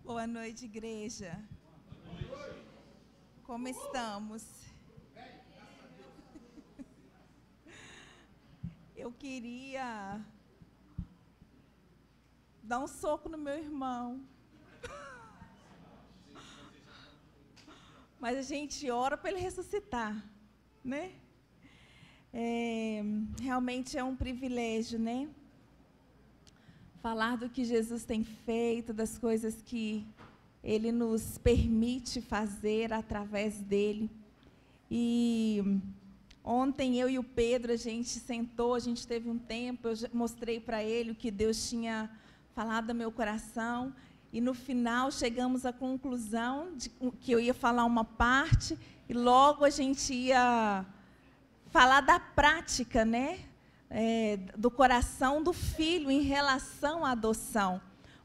Boa noite, igreja. Como estamos? Eu queria dar um soco no meu irmão. Mas a gente ora para ele ressuscitar, né? Realmente é um privilégio, né? Falar do que Jesus tem feito, das coisas que Ele nos permite fazer através dEle. E ontem eu e o Pedro, a gente sentou, a gente teve um tempo, eu mostrei para ele o que Deus tinha falado no meu coração. E no final chegamos à conclusão de que eu ia falar uma parte e logo a gente ia falar da prática, né? Do coração do filho em relação à adoção,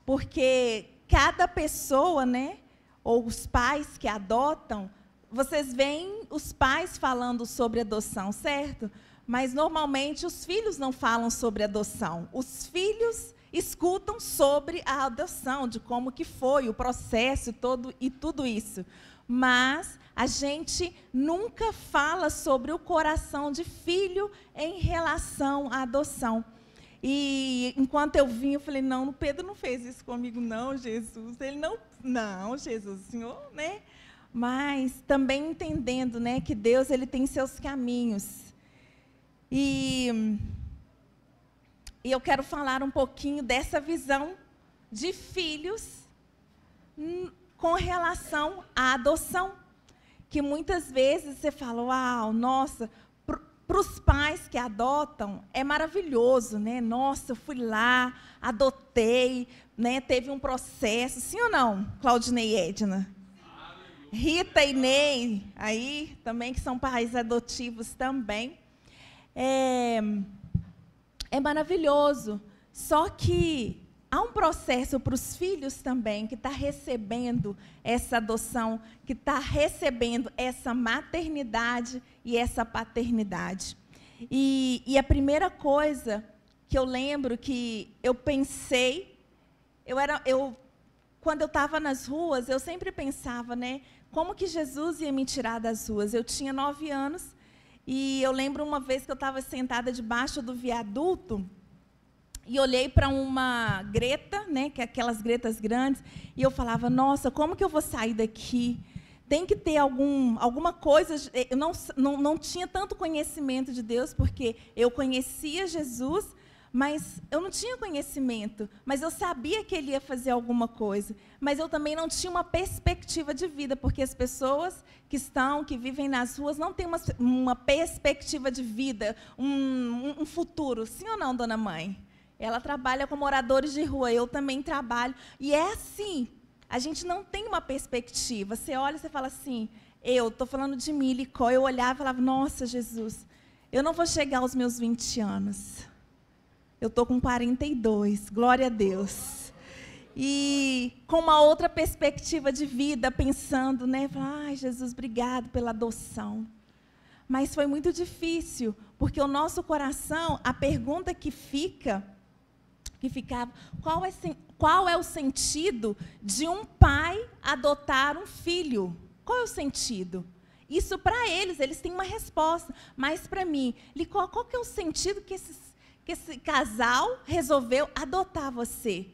porque cada pessoa, né, ou os pais que adotam, vocês veem os pais falando sobre adoção, certo? Mas normalmente os filhos não falam sobre adoção. Os filhos escutam sobre a adoção, de como que foi o processo todo e tudo isso. Mas a gente nunca fala sobre o coração de filho em relação à adoção. E enquanto eu vim, eu falei, não, o Pedro não fez isso comigo, não, Jesus. Ele não, Jesus, o Senhor, né? Mas também entendendo, né, que Deus ele tem seus caminhos. E eu quero falar um pouquinho dessa visão de filhos com relação à adoção, que muitas vezes você fala, uau, nossa, para os pais que adotam é maravilhoso, né? Nossa, eu fui lá, adotei, né? Teve um processo, sim ou não, Claudinei e Edna? Rita e Ney, aí também, que são pais adotivos também. É maravilhoso, só que há um processo para os filhos também, que está recebendo essa adoção, que está recebendo essa maternidade e essa paternidade. E a primeira coisa que eu lembro que eu pensei, quando eu estava nas ruas, eu sempre pensava, né, como que Jesus ia me tirar das ruas? Eu tinha 9 anos, e eu lembro uma vez que eu estava sentada debaixo do viaduto, e olhei para uma greta, né, que é aquelas gretas grandes, e eu falava, nossa, como que eu vou sair daqui? Tem que ter alguma coisa. Eu não tinha tanto conhecimento de Deus, porque eu conhecia Jesus, mas eu não tinha conhecimento. Mas eu sabia que Ele ia fazer alguma coisa. Mas eu também não tinha uma perspectiva de vida, porque as pessoas que vivem nas ruas, não têm uma perspectiva de vida, um futuro. Sim ou não, dona mãe? Ela trabalha com moradores de rua, eu também trabalho. E é assim, a gente não tem uma perspectiva. Você olha e você fala assim, eu estou falando de mim, Licó, eu olhava e falava, nossa, Jesus, eu não vou chegar aos meus 20 anos. Eu estou com 42, glória a Deus. E com uma outra perspectiva de vida, pensando, né, ai, Jesus, obrigado pela adoção. Mas foi muito difícil, porque o nosso coração, a pergunta que ficava, qual é o sentido de um pai adotar um filho? Qual é o sentido? Isso para eles têm uma resposta. Mas para mim, qual que é o sentido que esse casal resolveu adotar você?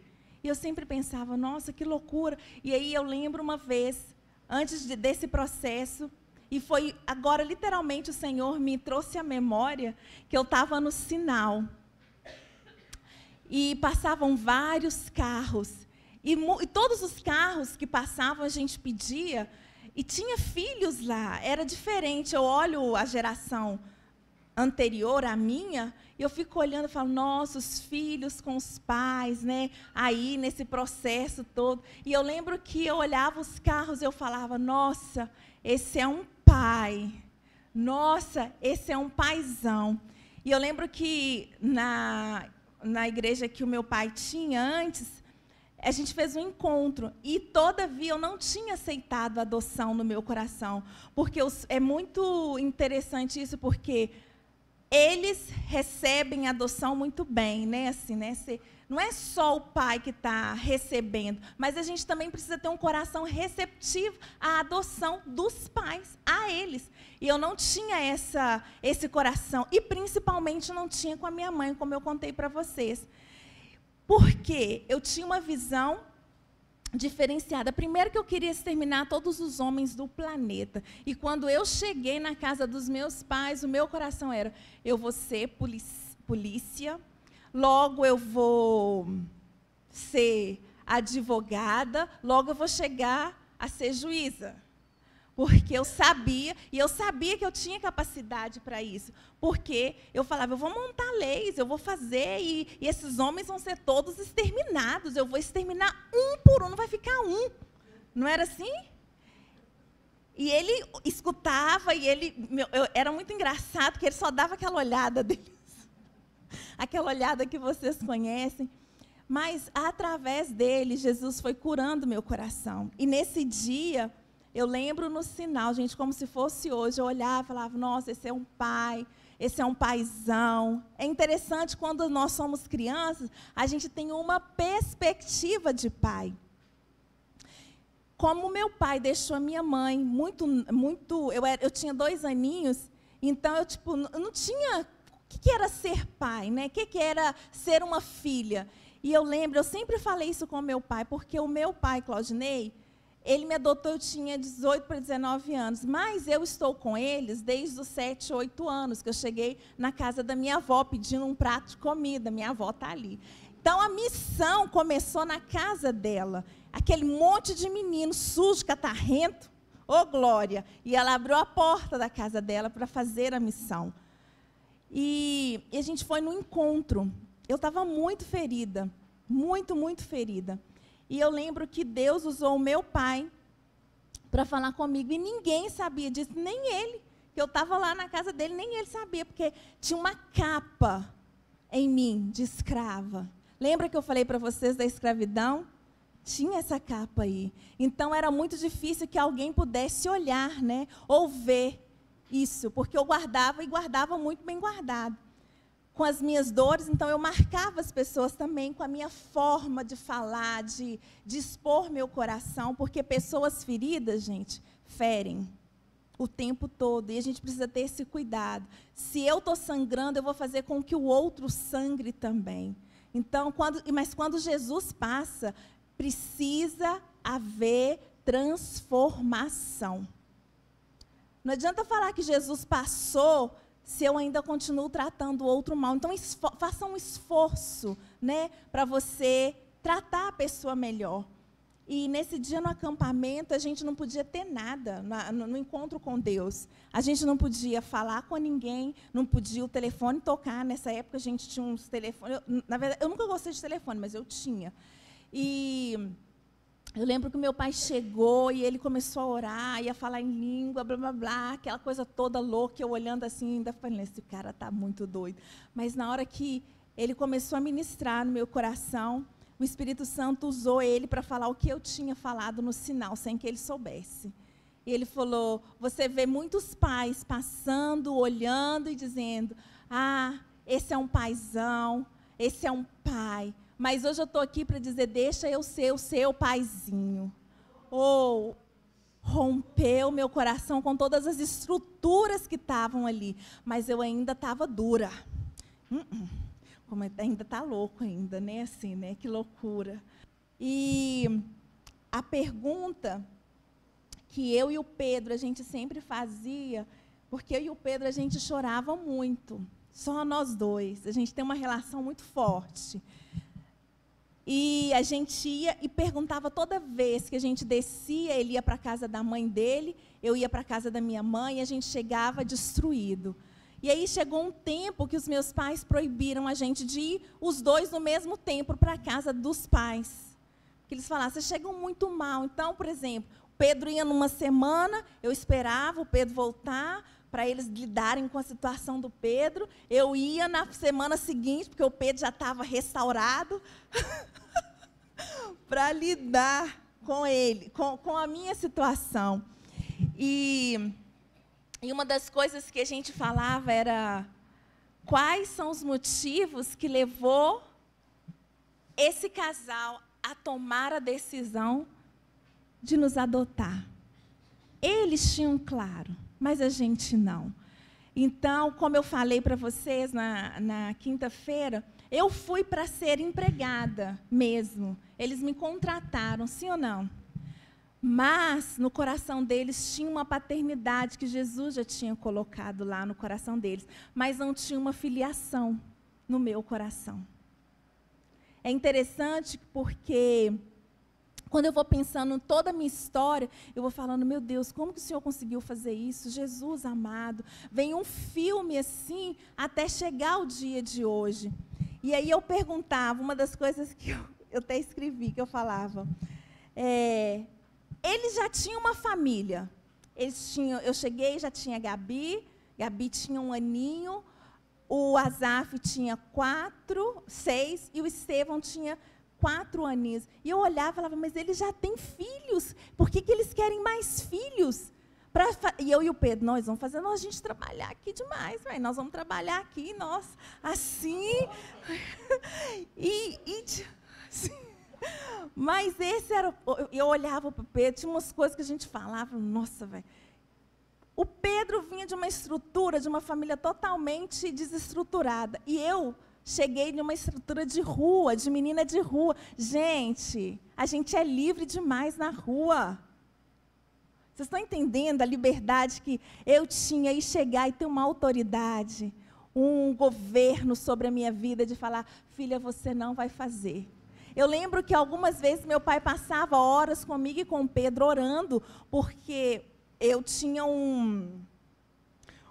E eu sempre pensava, nossa, que loucura. E aí eu lembro uma vez, antes desse processo, e foi agora, literalmente, o Senhor me trouxe à memória que eu estava no sinal. E passavam vários carros. E todos os carros que passavam, a gente pedia. E tinha filhos lá. Era diferente. Eu olho a geração anterior à minha, e eu fico olhando e falo, nossa, os filhos com os pais, né? Aí, nesse processo todo. E eu lembro que eu olhava os carros e eu falava, nossa, esse é um pai. Nossa, esse é um paizão. E eu lembro que na igreja que o meu pai tinha antes, a gente fez um encontro. E, todavia, eu não tinha aceitado a adoção no meu coração. Porque é muito interessante isso, porque eles recebem a adoção muito bem, né? Assim, né? não é só o pai que está recebendo, mas a gente também precisa ter um coração receptivo à adoção dos pais, a eles. E eu não tinha esse coração, e principalmente não tinha com a minha mãe, como eu contei para vocês. Porque eu tinha uma visão diferenciada. Primeiro que eu queria exterminar todos os homens do planeta. E quando eu cheguei na casa dos meus pais, o meu coração era, eu vou ser polícia, logo eu vou ser advogada, logo eu vou chegar a ser juíza. Porque eu sabia, e eu sabia que eu tinha capacidade para isso. Porque eu falava, eu vou montar leis, eu vou fazer, e esses homens vão ser todos exterminados. Eu vou exterminar um por um, não vai ficar um. Não era assim? E ele escutava, e era muito engraçado, que ele só dava aquela olhada deles. Aquela olhada que vocês conhecem. Mas, através dele, Jesus foi curando meu coração. E nesse dia, eu lembro no sinal, gente, como se fosse hoje, eu olhava e falava, nossa, esse é um pai, esse é um paizão. É interessante, quando nós somos crianças, a gente tem uma perspectiva de pai. Como meu pai deixou a minha mãe eu tinha 2 aninhos, então eu não tinha, o que era ser pai, né? O que era ser uma filha? E eu lembro, eu sempre falei isso com o meu pai, porque o meu pai, Claudinei, ele me adotou, eu tinha 18 para 19 anos, mas eu estou com eles desde os 7, 8 anos, que eu cheguei na casa da minha avó pedindo um prato de comida, minha avó está ali. Então, a missão começou na casa dela, aquele monte de menino sujo, catarrento, ô glória, e ela abriu a porta da casa dela para fazer a missão. E a gente foi no encontro, eu estava muito ferida, muito, muito ferida. E eu lembro que Deus usou o meu pai para falar comigo. E ninguém sabia disso, nem ele. Que eu estava lá na casa dele, nem ele sabia, porque tinha uma capa em mim de escrava. Lembra que eu falei para vocês da escravidão? Tinha essa capa aí. Então, era muito difícil que alguém pudesse olhar, né, ou ver isso, porque eu guardava, e guardava muito bem guardado. Com as minhas dores, então eu marcava as pessoas também com a minha forma de falar, de expor meu coração, porque pessoas feridas, gente, ferem o tempo todo, e a gente precisa ter esse cuidado. Se eu estou sangrando, eu vou fazer com que o outro sangre também. Então, mas quando Jesus passa, precisa haver transformação. Não adianta falar que Jesus passou se eu ainda continuo tratando o outro mal. Então, faça um esforço, né, para você tratar a pessoa melhor. E nesse dia no acampamento, a gente não podia ter nada no encontro com Deus. A gente não podia falar com ninguém, não podia o telefone tocar. Nessa época, a gente tinha uns telefones. Na verdade, eu nunca gostei de telefone, mas eu tinha. E eu lembro que o meu pai chegou e ele começou a orar, ia falar em língua, blá, blá, blá, aquela coisa toda louca, eu olhando assim, ainda falei, esse cara está muito doido. Mas na hora que ele começou a ministrar no meu coração, o Espírito Santo usou ele para falar o que eu tinha falado no sinal, sem que ele soubesse. E ele falou, você vê muitos pais passando, olhando e dizendo, esse é um paizão, esse é um pai. Mas hoje eu estou aqui para dizer, deixa eu ser o seu paizinho. Ou rompeu meu coração com todas as estruturas que estavam ali. Mas eu ainda estava dura. Como ainda está louco ainda, né? Assim, né? Que loucura. E a pergunta que eu e o Pedro, a gente sempre fazia, porque eu e o Pedro, a gente chorava muito. Só nós dois. A gente tem uma relação muito forte. E a gente ia e perguntava toda vez que a gente descia, ele ia para a casa da mãe dele, eu ia para a casa da minha mãe, e a gente chegava destruído. E aí chegou um tempo que os meus pais proibiram a gente de ir os dois no mesmo tempo para a casa dos pais. Porque eles falavam, vocês chegam muito mal. Então, por exemplo, o Pedro ia numa semana, eu esperava o Pedro voltar, para eles lidarem com a situação do Pedro. Eu ia na semana seguinte, porque o Pedro já estava restaurado, para lidar com ele, com a minha situação. E uma das coisas que a gente falava era, quais são os motivos que levou esse casal a tomar a decisão de nos adotar. Eles tinham claro, mas a gente não. Então, como eu falei para vocês na quinta-feira, eu fui para ser empregada mesmo. Eles me contrataram, sim ou não? Mas, no coração deles, tinha uma paternidade que Jesus já tinha colocado lá no coração deles. Mas não tinha uma filiação no meu coração. É interessante porque, quando eu vou pensando em toda a minha história, eu vou falando, meu Deus, como que o Senhor conseguiu fazer isso? Jesus amado. Vem um filme assim, até chegar o dia de hoje. E aí eu perguntava, uma das coisas que eu até escrevi, que eu falava, eles já tinham uma família. Eu cheguei, já tinha Gabi tinha 1 aninho, o Azaf tinha 6, e o Estevão tinha 4 aninhos. E eu olhava e falava, mas eles já têm filhos, por que eles querem mais filhos? E eu e o Pedro, nós vamos fazer a gente trabalhar aqui demais, véio. Nós vamos trabalhar aqui, nós, assim. Assim. Mas esse era. Eu olhava para o Pedro, tinha umas coisas que a gente falava, nossa, velho. O Pedro vinha de uma estrutura, de uma família totalmente desestruturada. E eu cheguei de uma estrutura de rua, de menina de rua. Gente, a gente é livre demais na rua. Vocês estão entendendo a liberdade que eu tinha e chegar e ter uma autoridade, um governo sobre a minha vida, de falar, filha, você não vai fazer. Eu lembro que algumas vezes meu pai passava horas comigo e com o Pedro orando, porque eu tinha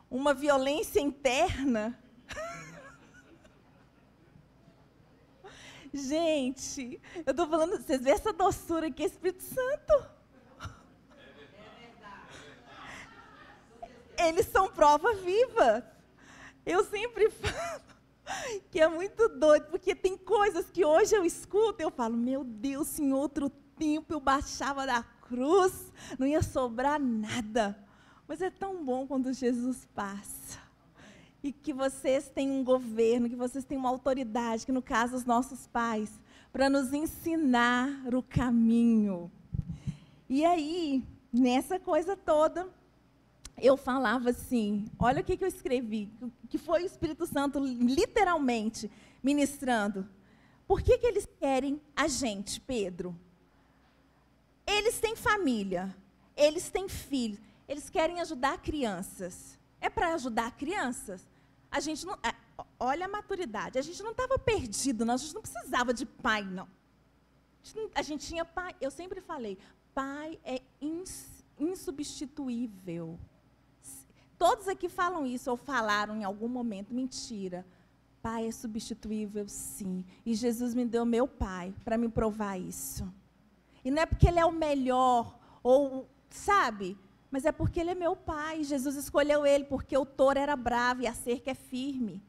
uma violência interna. Gente, eu estou falando, vocês veem essa doçura aqui, Espírito Santo? Eles são prova viva. Eu sempre falo que é muito doido, porque tem coisas que hoje eu escuto e eu falo, meu Deus, em outro tempo eu baixava da cruz, não ia sobrar nada. Mas é tão bom quando Jesus passa. E que vocês têm um governo, que vocês têm uma autoridade, que no caso os nossos pais, para nos ensinar o caminho. E aí, nessa coisa toda, eu falava assim, olha o que eu escrevi, que foi o Espírito Santo literalmente ministrando. Por que eles querem a gente, Pedro? Eles têm família, eles têm filhos, eles querem ajudar crianças. É para ajudar crianças? A gente não, olha a maturidade, a gente não estava perdido, não, a gente não precisava de pai, não. A gente tinha pai, eu sempre falei, pai é insubstituível. Todos aqui falam isso, ou falaram em algum momento, mentira. Pai é substituível, sim. E Jesus me deu meu pai para me provar isso. E não é porque ele é o melhor, ou, sabe? Mas é porque ele é meu pai. Jesus escolheu ele porque o touro era bravo e a cerca é firme.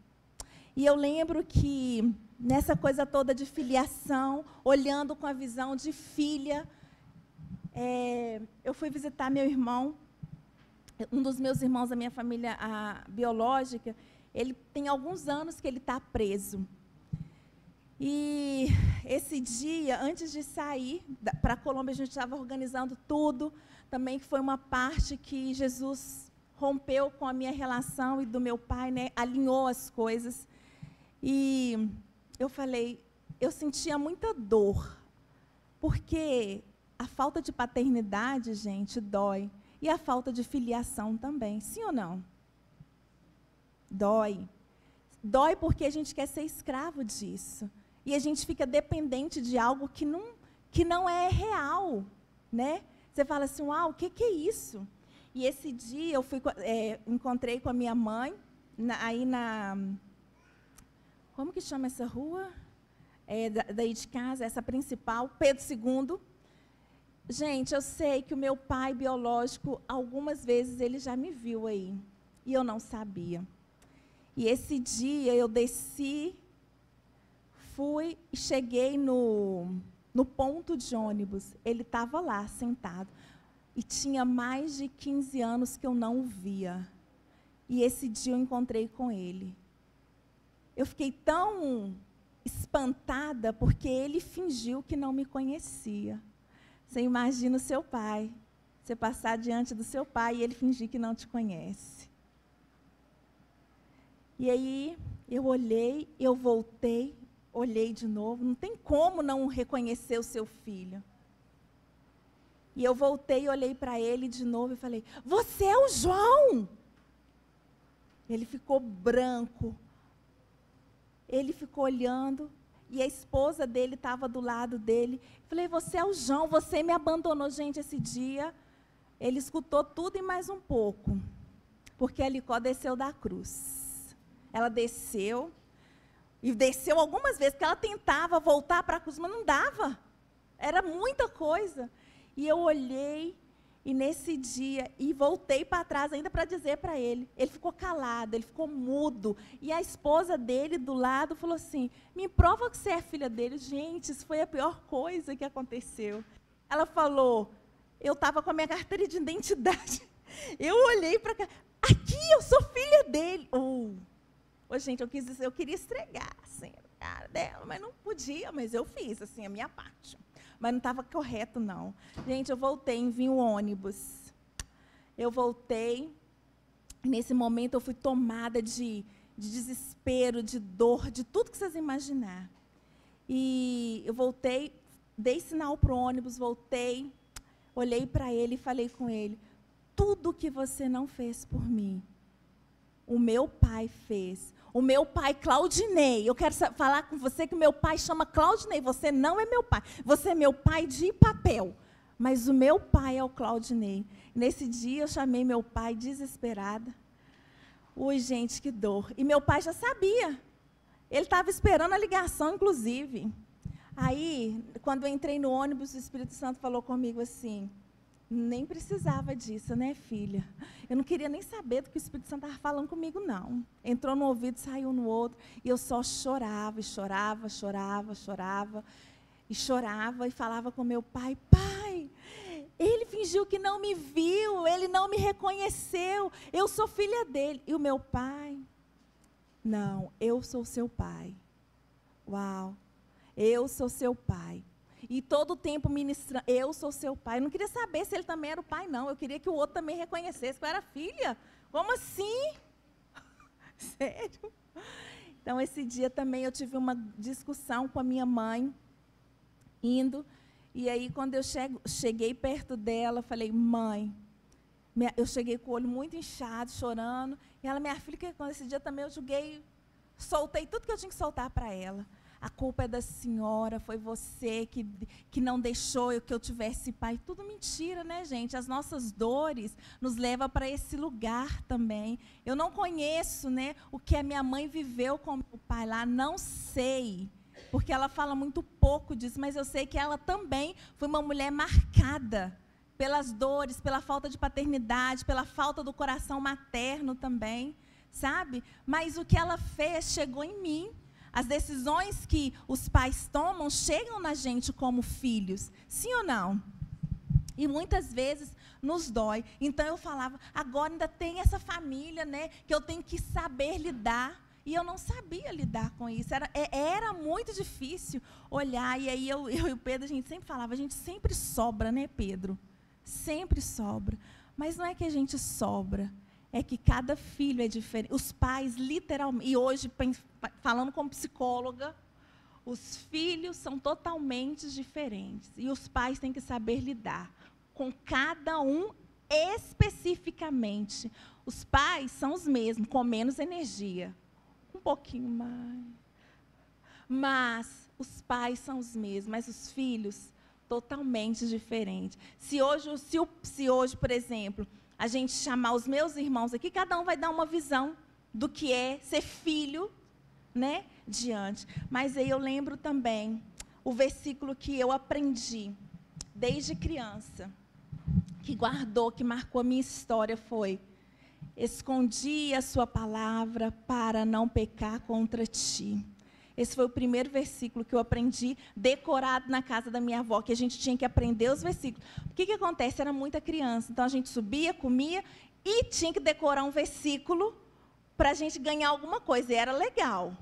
E eu lembro que, nessa coisa toda de filiação, olhando com a visão de filha, eu fui visitar meu irmão. Um dos meus irmãos da minha família biológica, ele tem alguns anos que ele está preso. E esse dia, antes de sair para a Colômbia, a gente estava organizando tudo. Também foi uma parte que Jesus rompeu com a minha relação e do meu pai, né? Alinhou as coisas. E eu falei, eu sentia muita dor, porque a falta de paternidade, gente, dói. E a falta de filiação também, sim ou não? Dói. Dói porque a gente quer ser escravo disso. E a gente fica dependente de algo que não é real, né? Você fala assim, uau, o que é isso? E esse dia eu encontrei com a minha mãe, como que chama essa rua? Daí de casa, essa principal, Pedro II. Gente, eu sei que o meu pai biológico, algumas vezes, ele já me viu aí. E eu não sabia. E esse dia eu desci, fui e cheguei no ponto de ônibus. Ele estava lá, sentado. E tinha mais de 15 anos que eu não o via. E esse dia eu encontrei com ele. Eu fiquei tão espantada porque ele fingiu que não me conhecia. Você imagina o seu pai, você passar diante do seu pai e ele fingir que não te conhece. E aí, eu olhei, eu voltei, olhei de novo, não tem como não reconhecer o seu filho. E eu voltei, olhei para ele de novo e falei, você é o João! Ele ficou branco, ele ficou olhando, e a esposa dele estava do lado dele. Falei, você é o João, você me abandonou. Gente, esse dia, ele escutou tudo e mais um pouco, porque a Licó desceu da cruz. Ela desceu, e desceu algumas vezes, porque ela tentava voltar para a cruz, mas não dava. Era muita coisa. E eu olhei, e nesse dia, e voltei para trás ainda para dizer para ele. Ele ficou calado, ele ficou mudo. E a esposa dele do lado falou assim, me prova que você é filha dele. Gente, isso foi a pior coisa que aconteceu. Ela falou, eu estava com a minha carteira de identidade. Eu olhei para cá, aqui eu sou filha dele. Gente, eu queria estregar assim, a cara dela, mas não podia, mas eu fiz assim, a minha parte. Mas não estava correto, não. Gente, eu voltei, envie um ônibus. Eu voltei, nesse momento eu fui tomada de desespero, de dor, de tudo que vocês imaginar. E eu voltei, dei sinal para o ônibus, voltei, olhei para ele e falei com ele, tudo que você não fez por mim, o meu pai fez. O meu pai, Claudinei, eu quero falar com você que o meu pai chama Claudinei, você não é meu pai, você é meu pai de papel, mas o meu pai é o Claudinei. Nesse dia eu chamei meu pai desesperada. Ui, gente, que dor. E meu pai já sabia, ele estava esperando a ligação, inclusive. Aí, quando eu entrei no ônibus, o Espírito Santo falou comigo assim, nem precisava disso, né, filha? Eu não queria nem saber do que o Espírito Santo estava falando comigo, não. Entrou no ouvido, saiu no outro, e eu só chorava, e chorava, chorava, chorava, e chorava, e falava com meu pai, pai, ele fingiu que não me viu, ele não me reconheceu, eu sou filha dele. E o meu pai, não, eu sou seu pai. Uau, eu sou seu pai. E todo o tempo ministrando, eu sou seu pai. Eu não queria saber se ele também era o pai, não. Eu queria que o outro também reconhecesse que eu era filha. Como assim? Sério? Então, esse dia também eu tive uma discussão com a minha mãe, indo. E aí, quando eu cheguei perto dela, falei, mãe, eu cheguei com o olho muito inchado, chorando. E ela, minha filha, que esse dia também eu soltei tudo que eu tinha que soltar para ela. A culpa é da senhora, foi você que não deixou que eu tivesse pai. Tudo mentira, né, gente? As nossas dores nos levam para esse lugar também. Eu não conheço, né, o que a minha mãe viveu com o meu pai lá, não sei, porque ela fala muito pouco disso, mas eu sei que ela também foi uma mulher marcada pelas dores, pela falta de paternidade, pela falta do coração materno também, sabe? Mas o que ela fez chegou em mim. As decisões que os pais tomam chegam na gente como filhos, sim ou não? E muitas vezes nos dói. Então eu falava, agora ainda tem essa família, né, que eu tenho que saber lidar. E eu não sabia lidar com isso. Era muito difícil olhar. E aí eu e o Pedro, a gente sempre falava, a gente sempre sobra, né, Pedro? Sempre sobra. Mas não é que a gente sobra. É que cada filho é diferente. Os pais, literalmente, e hoje, falando como psicóloga, os filhos são totalmente diferentes. E os pais têm que saber lidar com cada um especificamente. Os pais são os mesmos, com menos energia. Um pouquinho mais. Mas os pais são os mesmos, mas os filhos, totalmente diferentes. Se hoje, por exemplo, a gente chamar os meus irmãos aqui, cada um vai dar uma visão do que é ser filho, né, diante. Mas aí eu lembro também o versículo que eu aprendi desde criança, que guardou, que marcou a minha história, foi: escondi a sua palavra para não pecar contra ti. Esse foi o primeiro versículo que eu aprendi, decorado na casa da minha avó, que a gente tinha que aprender os versículos. O que acontece? Era muita criança, então a gente subia, comia e tinha que decorar um versículo para a gente ganhar alguma coisa, e era legal.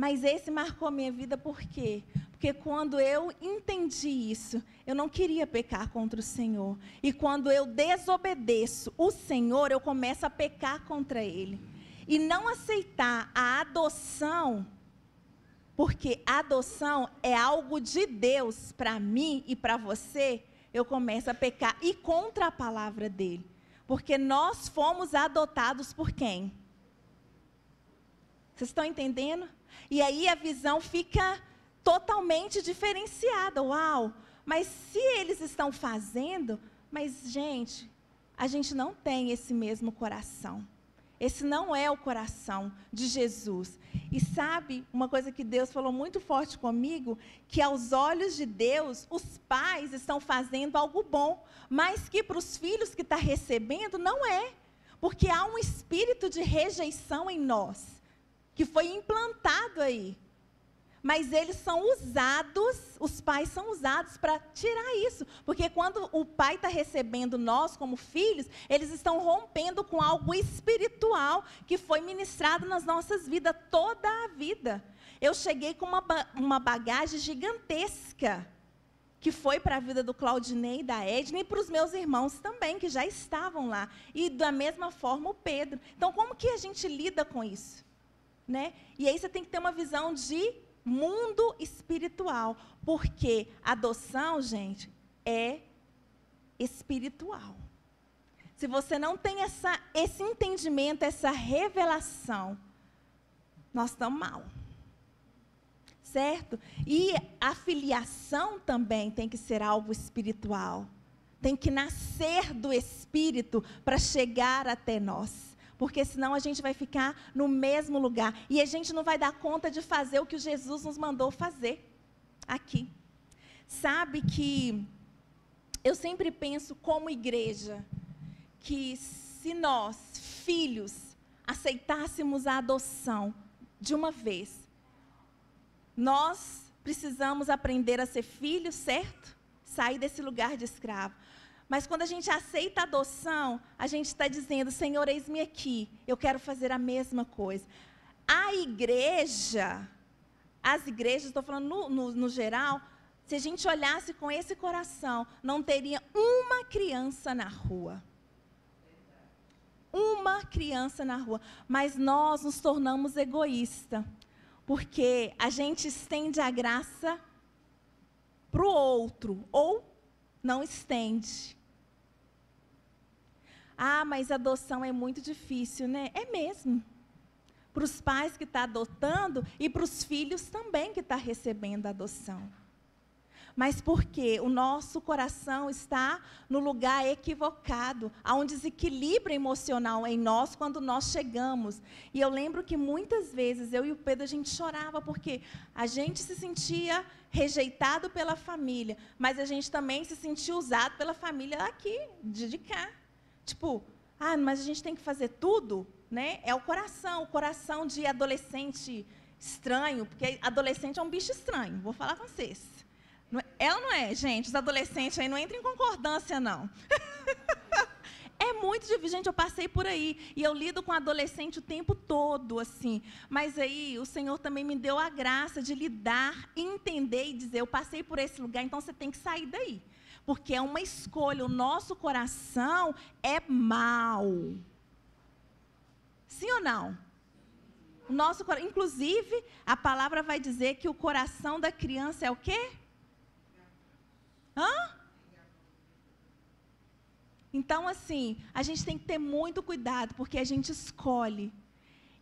Mas esse marcou a minha vida por quê? Porque quando eu entendi isso, eu não queria pecar contra o Senhor. E quando eu desobedeço o Senhor, eu começo a pecar contra Ele. E não aceitar a adoção, porque a adoção é algo de Deus para mim e para você, eu começo a pecar e contra a palavra dEle. Porque nós fomos adotados por quem? Vocês estão entendendo? E aí a visão fica totalmente diferenciada. Uau! Mas se eles estão fazendo, mas gente, a gente não tem esse mesmo coração. Esse não é o coração de Jesus. E sabe, uma coisa que Deus falou muito forte comigo, que aos olhos de Deus, os pais estão fazendo algo bom, mas que para os filhos que estão recebendo, não é. Porque há um espírito de rejeição em nós, que foi implantado aí. Mas eles são usados, os pais são usados para tirar isso. Porque quando o pai está recebendo nós como filhos, eles estão rompendo com algo espiritual que foi ministrado nas nossas vidas, toda a vida. Eu cheguei com uma bagagem gigantesca, que foi para a vida do Claudinei e da Edna, e para os meus irmãos também, que já estavam lá. E da mesma forma o Pedro. Então, como que a gente lida com isso? Né? E aí você tem que ter uma visão de mundo espiritual, porque adoção, gente, é espiritual. Se você não tem esse entendimento, essa revelação, nós estamos mal. Certo? E a filiação também tem que ser algo espiritual. Tem que nascer do Espírito para chegar até nós. Porque senão a gente vai ficar no mesmo lugar. E a gente não vai dar conta de fazer o que Jesus nos mandou fazer aqui. Sabe que eu sempre penso como igreja, que se nós, filhos, aceitássemos a adoção de uma vez, nós precisamos aprender a ser filhos, certo? Sair desse lugar de escravo. Mas quando a gente aceita a adoção, a gente está dizendo, Senhor, eis-me aqui, eu quero fazer a mesma coisa. A igreja, as igrejas, estou falando no geral, se a gente olhasse com esse coração, não teria uma criança na rua. Uma criança na rua. Mas nós nos tornamos egoístas, porque a gente estende a graça para o outro, ou não estende. Ah, mas a adoção é muito difícil, né? É mesmo. Para os pais que estão adotando e para os filhos também que estão recebendo a adoção. Mas por quê? O nosso coração está no lugar equivocado. Há um desequilíbrio emocional em nós quando nós chegamos. E eu lembro que muitas vezes eu e o Pedro, a gente chorava porque a gente se sentia rejeitado pela família, mas a gente também se sentia usado pela família aqui, de cá. Tipo, mas a gente tem que fazer tudo, né? É o coração de adolescente estranho, porque adolescente é um bicho estranho, vou falar com vocês. Ela não é, gente, os adolescentes aí não entram em concordância, não. É muito difícil, gente, eu passei por aí, e eu lido com adolescente o tempo todo, assim, mas aí o Senhor também me deu a graça de lidar, entender e dizer, eu passei por esse lugar, então você tem que sair daí. Porque é uma escolha, o nosso coração é mau. Sim ou não? O nosso, inclusive, a palavra vai dizer que o coração da criança é o quê? Então, assim, a gente tem que ter muito cuidado, porque a gente escolhe.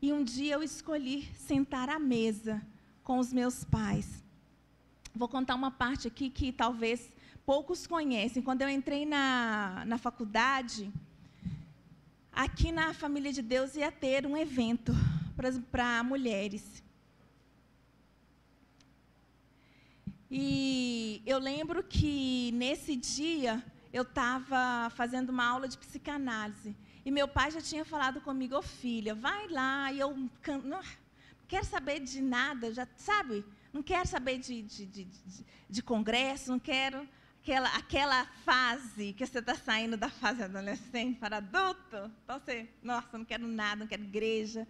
E um dia eu escolhi sentar à mesa com os meus pais. Vou contar uma parte aqui que talvez poucos conhecem. Quando eu entrei na faculdade, aqui na Família de Deus ia ter um evento para mulheres. E eu lembro que, nesse dia, eu estava fazendo uma aula de psicanálise. E meu pai já tinha falado comigo, ô filha, vai lá. E eu não quero saber de nada, já sabe? Não quero saber de congresso, não quero aquela fase que você está saindo da fase adolescente para adulto. Então, nossa, não quero nada, não quero igreja.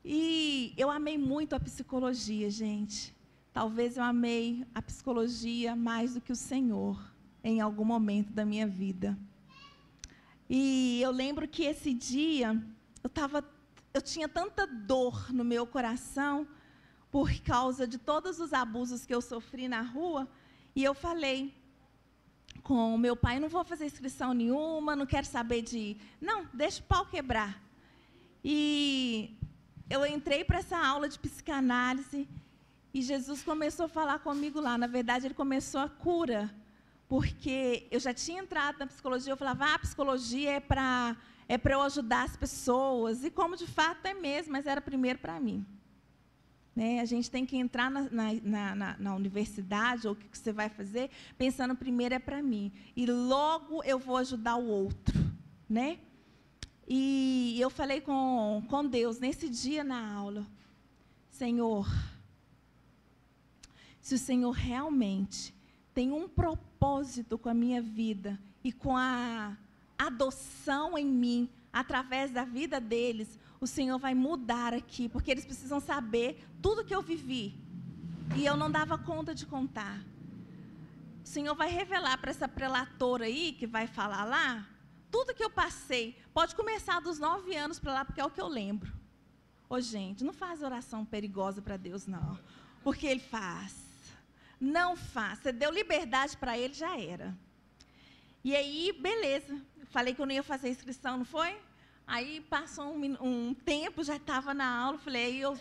E eu amei muito a psicologia, gente. Talvez eu amei a psicologia mais do que o Senhor, em algum momento da minha vida. E eu lembro que esse dia, eu tinha tanta dor no meu coração, por causa de todos os abusos que eu sofri na rua, e eu falei com o meu pai, não vou fazer inscrição nenhuma, não quero saber de... Não, deixa o pau quebrar. E eu entrei para essa aula de psicanálise, e Jesus começou a falar comigo lá. Na verdade, ele começou a cura, porque eu já tinha entrado na psicologia, eu falava, a psicologia é para eu ajudar as pessoas, e como de fato é mesmo, mas era primeiro para mim. Né? A gente tem que entrar na universidade, ou o que você vai fazer, pensando primeiro é para mim, e logo eu vou ajudar o outro. Né? E eu falei com Deus, nesse dia na aula, Senhor, se o Senhor realmente tem um propósito com a minha vida, e com a adoção em mim, através da vida deles, o Senhor vai mudar aqui, porque eles precisam saber tudo que eu vivi, e eu não dava conta de contar. O Senhor vai revelar para essa prelatora aí, que vai falar lá, tudo que eu passei. Pode começar dos 9 anos para lá, porque é o que eu lembro. Ô, gente, não faz oração perigosa para Deus, não, porque Ele faz. Não faz. Você deu liberdade para Ele, já era. E aí, beleza. Falei que eu não ia fazer inscrição, não foi? Aí passou um tempo, já estava na aula, falei, aí eu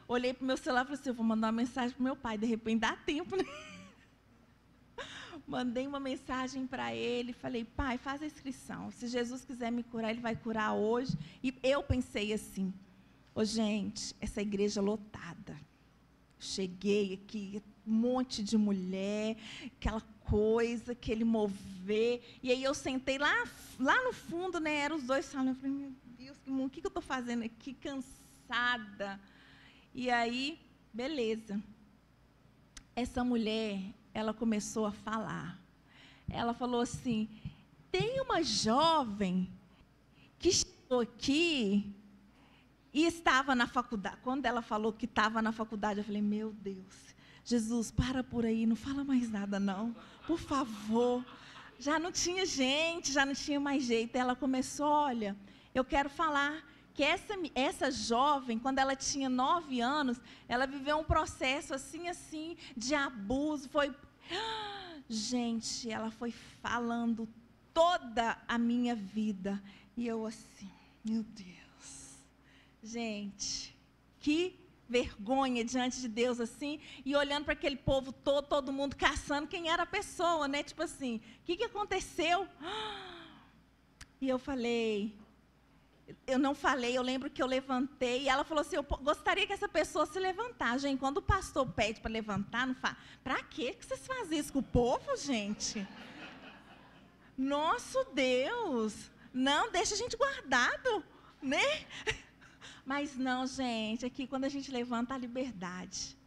olhei para o meu celular e falei assim, eu vou mandar uma mensagem para o meu pai, de repente dá tempo, né? Mandei uma mensagem para ele, falei, pai, faz a inscrição, se Jesus quiser me curar, Ele vai curar hoje. E eu pensei assim, ô gente, essa igreja lotada, cheguei aqui, um monte de mulher, aquela coisa, aquele mover, e aí eu sentei lá no fundo, né, eram os dois falando, eu falei, meu Deus, o que eu estou fazendo aqui, cansada. E aí, beleza. Essa mulher, ela começou a falar. Ela falou assim, tem uma jovem que chegou aqui e estava na faculdade. Quando ela falou que estava na faculdade, eu falei, meu Deus, Jesus, para por aí, não fala mais nada não, por favor. Já não tinha gente, já não tinha mais jeito. Ela começou, olha, eu quero falar que essa jovem, quando ela tinha 9 anos, ela viveu um processo assim, de abuso, gente, ela foi falando toda a minha vida, e eu assim, meu Deus, gente, que vergonha diante de Deus assim, e olhando para aquele povo todo mundo caçando quem era a pessoa, né, tipo assim, o que aconteceu? E eu falei, eu não falei, eu lembro que eu levantei, e ela falou assim, eu gostaria que essa pessoa se levantasse. Gente, quando o pastor pede para levantar, não fala, para que vocês fazem isso com o povo, gente? Nosso Deus, não, deixa a gente guardado, né? Mas não, gente, aqui quando a gente levanta a liberdade,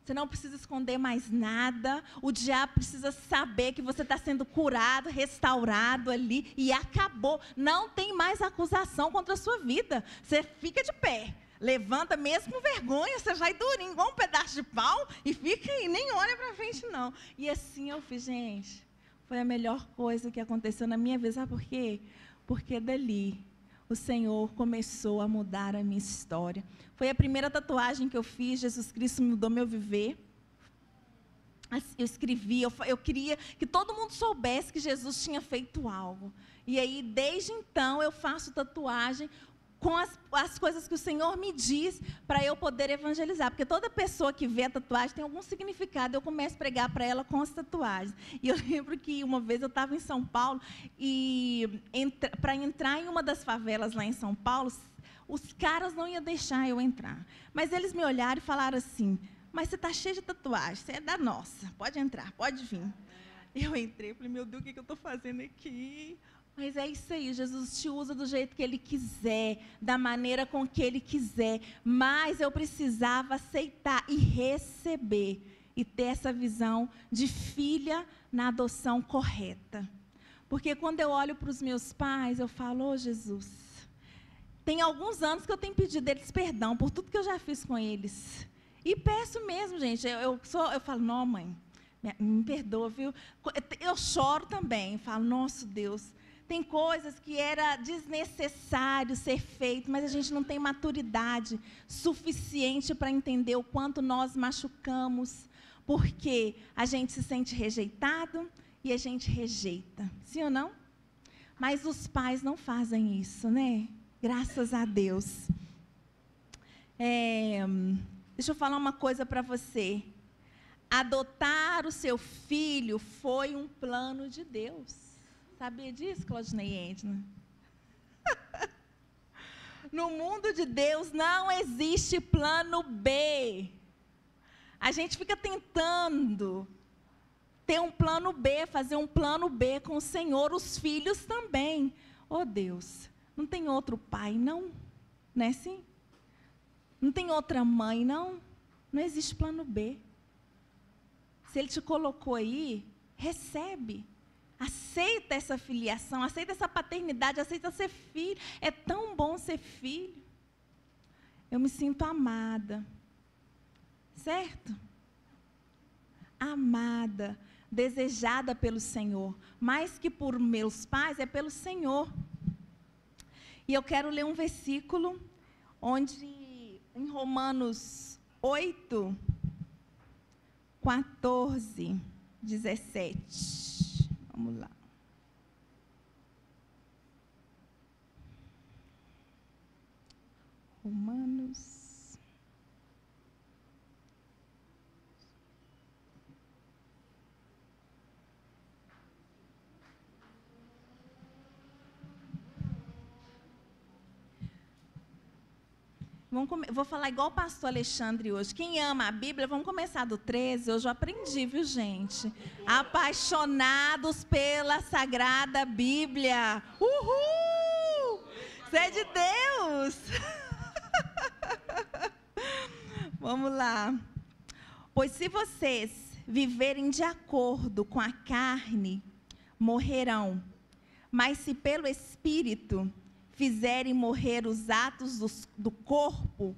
você não precisa esconder mais nada, o diabo precisa saber que você está sendo curado, restaurado ali, e acabou. Não tem mais acusação contra a sua vida. Você fica de pé, levanta mesmo com vergonha, você vai durinho, igual um pedaço de pau, e fica aí, nem olha para frente não. E assim eu fiz, gente, foi a melhor coisa que aconteceu na minha vida. Sabe por quê? Porque dali o Senhor começou a mudar a minha história. Foi a primeira tatuagem que eu fiz, Jesus Cristo mudou meu viver. Eu escrevi, eu queria que todo mundo soubesse que Jesus tinha feito algo. E aí, desde então, eu faço tatuagem com as coisas que o Senhor me diz para eu poder evangelizar. Porque toda pessoa que vê a tatuagem tem algum significado, eu começo a pregar para ela com as tatuagens. E eu lembro que uma vez eu estava em São Paulo, e para entrar em uma das favelas lá em São Paulo, os caras não iam deixar eu entrar. Mas eles me olharam e falaram assim, mas você está cheio de tatuagem, você é da nossa, pode entrar, pode vir. Eu entrei e falei, meu Deus, o que eu estou fazendo aqui? Mas é isso aí, Jesus te usa do jeito que Ele quiser, da maneira com que Ele quiser, mas eu precisava aceitar e receber, e ter essa visão de filha na adoção correta. Porque quando eu olho para os meus pais, eu falo, ô Jesus, Tem alguns anos que eu tenho pedido eles perdão por tudo que eu já fiz com eles. E peço mesmo, gente. Eu falo, não, mãe, me perdoa, viu? Eu choro também, falo, nosso Deus, tem coisas que era desnecessário ser feito, mas a gente não tem maturidade suficiente para entender o quanto nós machucamos, porque a gente se sente rejeitado e a gente rejeita. Sim ou não? Mas os pais não fazem isso, né? Graças a Deus. Deixa eu falar uma coisa para você. Adotar o seu filho foi um plano de Deus. Sabia disso, Claudinei Edna? No mundo de Deus não existe plano B. A gente fica tentando ter um plano B, fazer um plano B com o Senhor, os filhos também. Oh, Deus, não tem outro pai, não? Não é assim? Não tem outra mãe, não? Não existe plano B. Se Ele te colocou aí, recebe. Aceita essa filiação, aceita essa paternidade, aceita ser filho. É tão bom ser filho. Eu me sinto amada. Certo? Amada, desejada pelo Senhor. Mais que por meus pais, é pelo Senhor. E eu quero ler um versículo onde, em Romanos 8, 14, 17. Vamos lá. Romanos. Vou falar igual o pastor Alexandre hoje. Quem ama a Bíblia, vamos começar do 13. Hoje eu aprendi, viu, gente? Apaixonados pela Sagrada Bíblia. Uhul! Isso é de Deus! Vamos lá. Pois se vocês viverem de acordo com a carne, morrerão. Mas se pelo Espírito fizerem morrer os atos do corpo,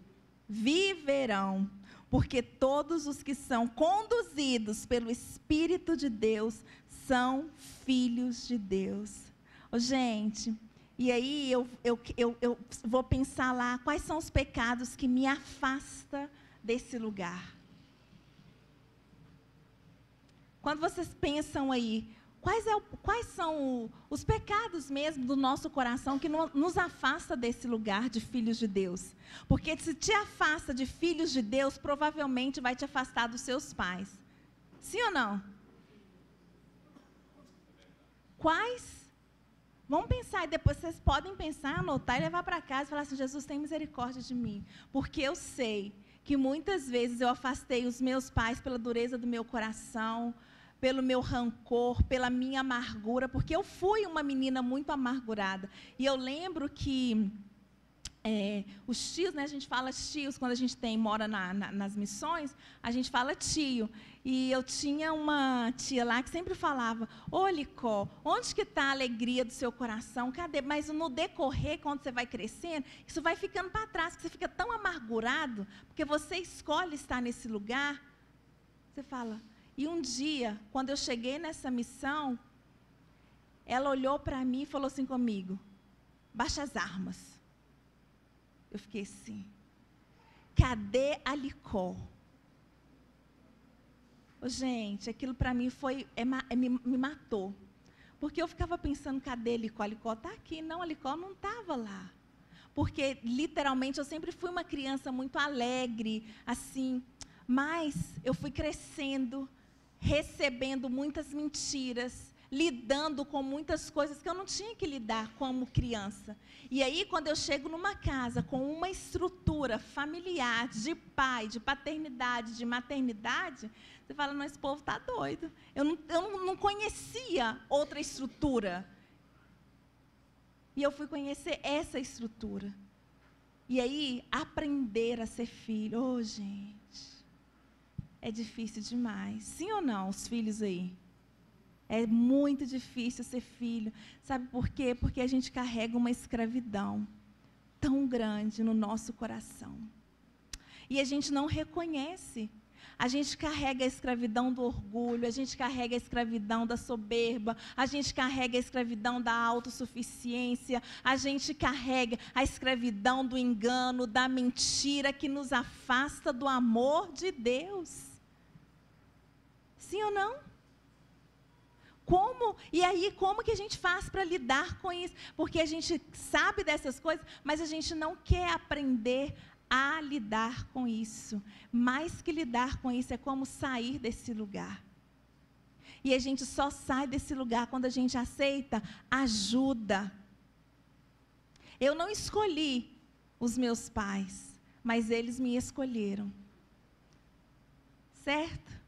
viverão, porque todos os que são conduzidos pelo Espírito de Deus são filhos de Deus. Oh, gente, e aí eu vou pensar lá, quais são os pecados que me afastam desse lugar? Quando vocês pensam aí, quais são os pecados mesmo do nosso coração que nos afasta desse lugar de filhos de Deus? Porque se te afasta de filhos de Deus, provavelmente vai te afastar dos seus pais. Sim ou não? Quais? Vamos pensar, e depois vocês podem pensar, anotar e levar para casa e falar assim, Jesus, tem misericórdia de mim. Porque eu sei que muitas vezes eu afastei os meus pais pela dureza do meu coração, pelo meu rancor, pela minha amargura, porque eu fui uma menina muito amargurada. E eu lembro que os tios, né, a gente fala tios, quando a gente mora nas missões, a gente fala tio. E eu tinha uma tia lá que sempre falava, ô Licó, onde que está a alegria do seu coração? Cadê? Mas no decorrer, quando você vai crescendo, isso vai ficando para trás, que você fica tão amargurado, porque você escolhe estar nesse lugar. Você fala... E um dia, quando eu cheguei nessa missão, ela olhou para mim e falou assim comigo, baixa as armas. Eu fiquei assim, cadê a Licó? Oh, gente, aquilo para mim me matou. Porque eu ficava pensando, cadê a Licó? A Licó está aqui. Não, a Licó não estava lá. Porque, literalmente, eu sempre fui uma criança muito alegre, assim, mas eu fui crescendo, recebendo muitas mentiras, lidando com muitas coisas que eu não tinha que lidar como criança. E aí, quando eu chego numa casa com uma estrutura familiar, de pai, de paternidade, de maternidade, você fala, não, esse povo está doido. Eu não conhecia outra estrutura. E eu fui conhecer essa estrutura. E aí, aprender a ser filho. Oh, gente. É difícil demais. Sim ou não, os filhos aí? É muito difícil ser filho. Sabe por quê? Porque a gente carrega uma escravidão tão grande no nosso coração. E a gente não reconhece. A gente carrega a escravidão do orgulho, a gente carrega a escravidão da soberba, a gente carrega a escravidão da autossuficiência, a gente carrega a escravidão do engano, da mentira, que nos afasta do amor de Deus. Sim ou não? Como? E aí, como que a gente faz para lidar com isso? Porque a gente sabe dessas coisas, mas a gente não quer aprender a lidar com isso. Mais que lidar com isso, é como sair desse lugar. E a gente só sai desse lugar quando a gente aceita ajuda. Eu não escolhi os meus pais, mas eles me escolheram. Certo?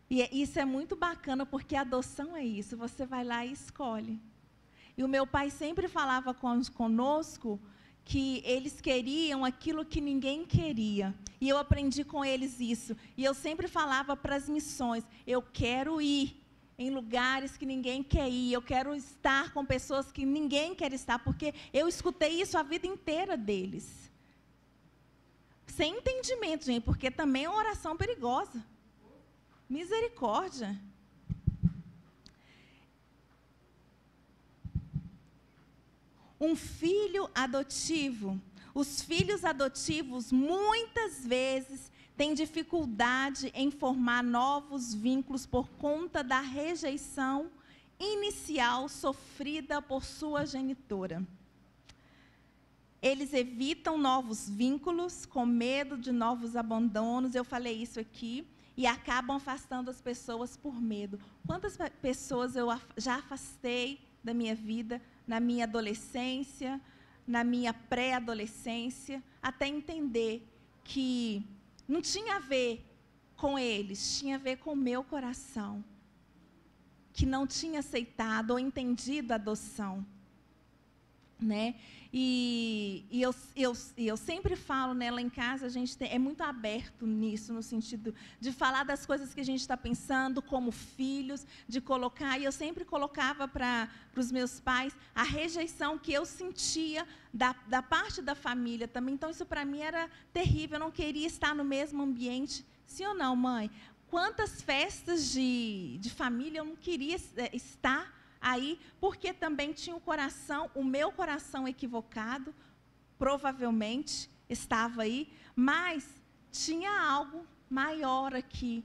E isso é muito bacana, porque a adoção é isso, você vai lá e escolhe. E o meu pai sempre falava conosco que eles queriam aquilo que ninguém queria. E eu aprendi com eles isso. E eu sempre falava para as missões, eu quero ir em lugares que ninguém quer ir, eu quero estar com pessoas que ninguém quer estar, porque eu escutei isso a vida inteira deles. Sem entendimento, gente, porque também é uma oração perigosa. Misericórdia. Um filho adotivo. Os filhos adotivos, muitas vezes, têm dificuldade em formar novos vínculos por conta da rejeição inicial sofrida por sua genitora. Eles evitam novos vínculos com medo de novos abandonos. Eu falei isso aqui. E acabam afastando as pessoas por medo. Quantas pessoas eu já afastei da minha vida, na minha adolescência, na minha pré-adolescência, até entender que não tinha a ver com eles, tinha a ver com o meu coração, que não tinha aceitado ou entendido a adoção. Né? E eu sempre falo, né, lá em casa, a gente é muito aberto nisso, no sentido de falar das coisas que a gente está pensando como filhos, de colocar, e eu sempre colocava para os meus pais a rejeição que eu sentia da parte da família também. Então, isso para mim era terrível, eu não queria estar no mesmo ambiente. Sim ou não, mãe? Quantas festas de família eu não queria estar aí, porque também tinha o meu coração equivocado, provavelmente estava aí, mas tinha algo maior aqui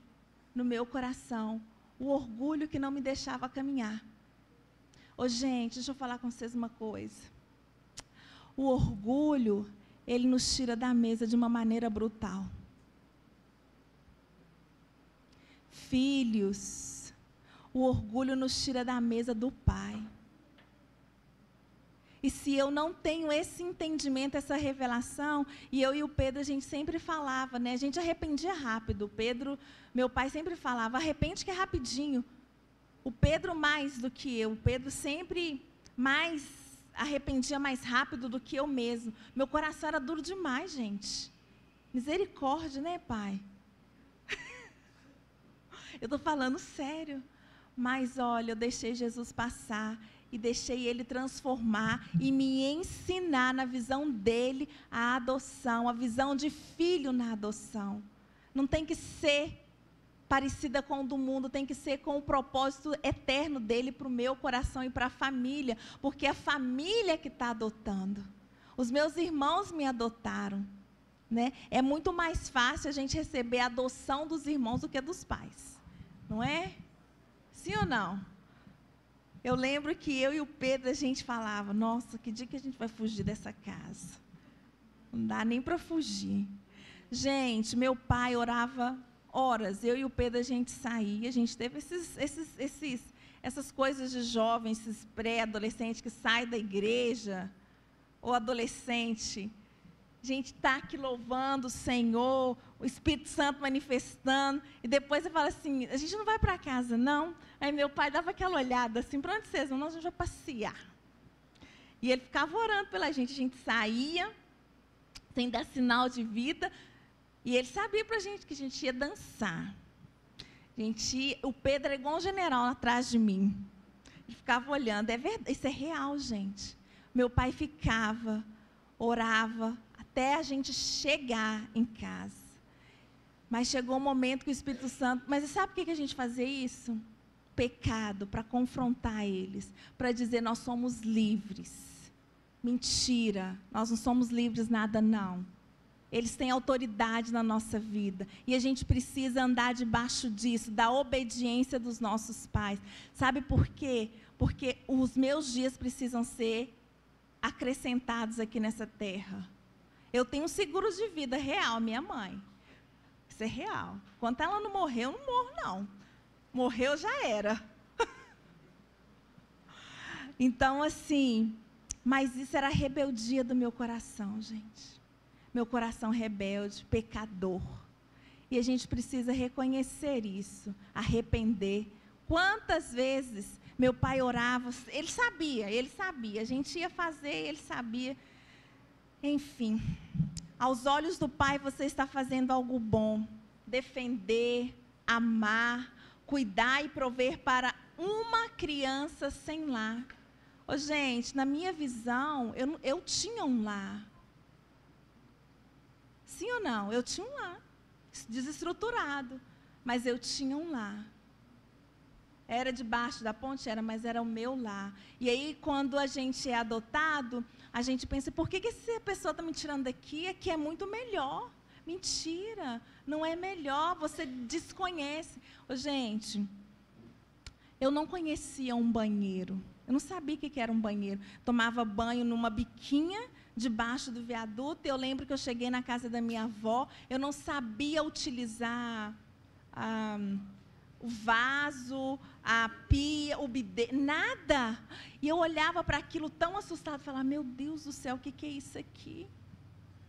no meu coração, o orgulho que não me deixava caminhar. Ô, gente, deixa eu falar com vocês uma coisa. O orgulho, ele nos tira da mesa de uma maneira brutal. Filhos, o orgulho nos tira da mesa do Pai. E se eu não tenho esse entendimento, essa revelação, e eu e o Pedro, a gente sempre falava, né? A gente arrependia rápido. O Pedro, meu pai sempre falava, arrepende que é rapidinho. O Pedro mais do que eu. O Pedro sempre arrependia mais rápido do que eu mesmo. Meu coração era duro demais, gente. Misericórdia, né, pai? Eu estou falando sério. Mas, olha, eu deixei Jesus passar e deixei Ele transformar e me ensinar na visão dEle a adoção, a visão de filho na adoção. Não tem que ser parecida com o do mundo, tem que ser com o propósito eterno dEle para o meu coração e para a família, porque é a família que está adotando. Os meus irmãos me adotaram, né? É muito mais fácil a gente receber a adoção dos irmãos do que dos pais, não é? Sim ou não? Eu lembro que eu e o Pedro, a gente falava, nossa, que dia que a gente vai fugir dessa casa? Não dá nem para fugir. Gente, meu pai orava horas, eu e o Pedro, a gente saía, a gente teve essas coisas de jovens, esses pré-adolescentes que saem da igreja, ou adolescente. A gente está aqui louvando o Senhor, o Espírito Santo manifestando, e depois você fala assim, a gente não vai para casa, não? Aí meu pai dava aquela olhada assim, para onde vocês vão? Nós vamos passear. E ele ficava orando pela gente, a gente saía, sem dar sinal de vida, e ele sabia para a gente que a gente ia dançar. O Pedro era igual um general atrás de mim. Ele ficava olhando, é verdade, isso é real, gente. Meu pai ficava orava até a gente chegar em casa. Mas chegou um momento que o Espírito Santo... Mas sabe por que a gente fazia isso? Pecado, para confrontar eles, para dizer, nós somos livres. Mentira, nós não somos livres nada não. Eles têm autoridade na nossa vida. E a gente precisa andar debaixo disso, da obediência dos nossos pais. Sabe por quê? Porque os meus dias precisam ser acrescentados aqui nessa terra. Eu tenho um seguro de vida real, minha mãe. Isso é real. Enquanto ela não morreu, eu não morro, não. Morreu, já era. Então, assim, mas isso era a rebeldia do meu coração, gente. Meu coração rebelde, pecador. E a gente precisa reconhecer isso, arrepender. Quantas vezes meu pai orava, ele sabia, a gente ia fazer, ele sabia. Enfim, aos olhos do Pai você está fazendo algo bom, defender, amar, cuidar e prover para uma criança sem lar. Ô, gente, na minha visão, eu tinha um lar. Sim ou não? Eu tinha um lar, desestruturado, mas eu tinha um lar. Era debaixo da ponte? Era, mas era o meu lar. E aí, quando a gente é adotado, a gente pensa, por que essa pessoa está me tirando daqui? Aqui é muito melhor. Mentira, não é melhor, você desconhece. Ô, gente, eu não conhecia um banheiro. Eu não sabia o que era um banheiro. Tomava banho numa biquinha, debaixo do viaduto. Eu lembro que eu cheguei na casa da minha avó, eu não sabia utilizar o vaso, a pia, o bidê, nada. E eu olhava para aquilo tão assustada, falava, meu Deus do céu, o que é isso aqui?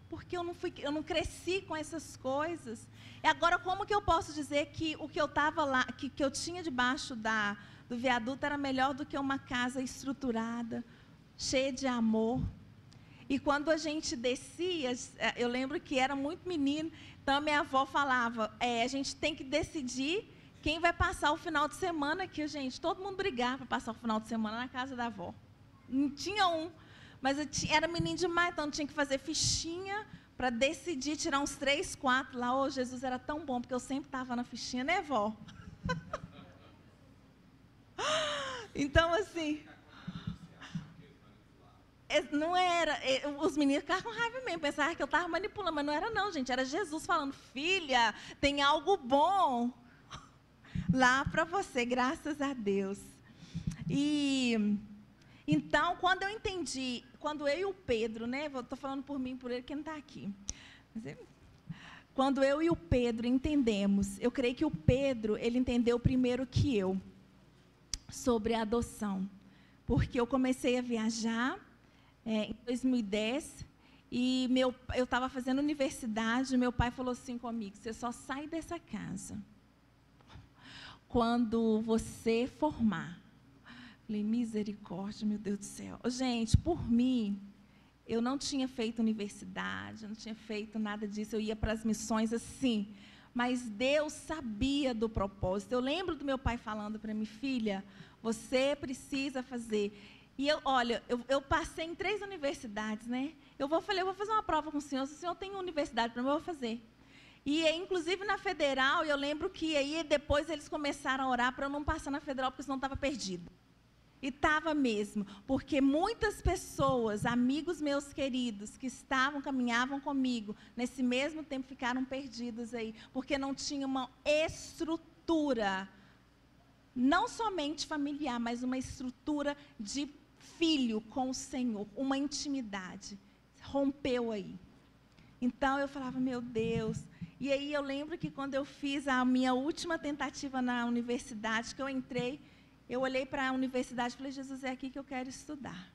Porque eu não cresci com essas coisas. E agora, como que eu posso dizer que o que eu estava lá, que eu tinha debaixo do viaduto era melhor do que uma casa estruturada, cheia de amor? E quando a gente descia, eu lembro que era muito menino, então a minha avó falava, a gente tem que decidir quem vai passar o final de semana aqui, gente. Todo mundo brigava para passar o final de semana na casa da avó. Não tinha um, mas era menino demais, então tinha que fazer fichinha para decidir, tirar uns 3, 4 lá. Ô, Jesus era tão bom, porque eu sempre estava na fichinha, né, vó? Então, assim... Não era, os meninos ficavam com raiva mesmo, pensavam que eu estava manipulando, mas não era não, gente, era Jesus falando, filha, tem algo bom lá para você, graças a Deus. E, então, quando eu entendi, quando eu e o Pedro, né, estou falando por mim, por ele, que não está aqui, quando eu e o Pedro entendemos, eu creio que o Pedro, ele entendeu primeiro que eu, sobre a adoção, porque eu comecei a viajar, em 2010, e eu estava fazendo universidade, meu pai falou assim comigo, você só sai dessa casa quando você formar. Falei, misericórdia, meu Deus do céu. Gente, por mim, eu não tinha feito universidade, eu não tinha feito nada disso, eu ia para as missões assim, mas Deus sabia do propósito. Eu lembro do meu pai falando para mim, filha, você precisa fazer... E eu passei em 3 universidades, né? Eu vou fazer uma prova com o senhor, se o senhor tem universidade para mim, eu vou fazer. E, inclusive, na Federal, eu lembro que aí depois eles começaram a orar para eu não passar na Federal, porque senão estava perdida. E estava mesmo, porque muitas pessoas, amigos meus queridos, que caminhavam comigo, nesse mesmo tempo ficaram perdidos aí, porque não tinha uma estrutura, não somente familiar, mas uma estrutura de filho com o Senhor, uma intimidade, rompeu aí. Então, eu falava, meu Deus. E aí, eu lembro que quando eu fiz a minha última tentativa na universidade, que eu entrei, eu olhei para a universidade e falei, Jesus, é aqui que eu quero estudar.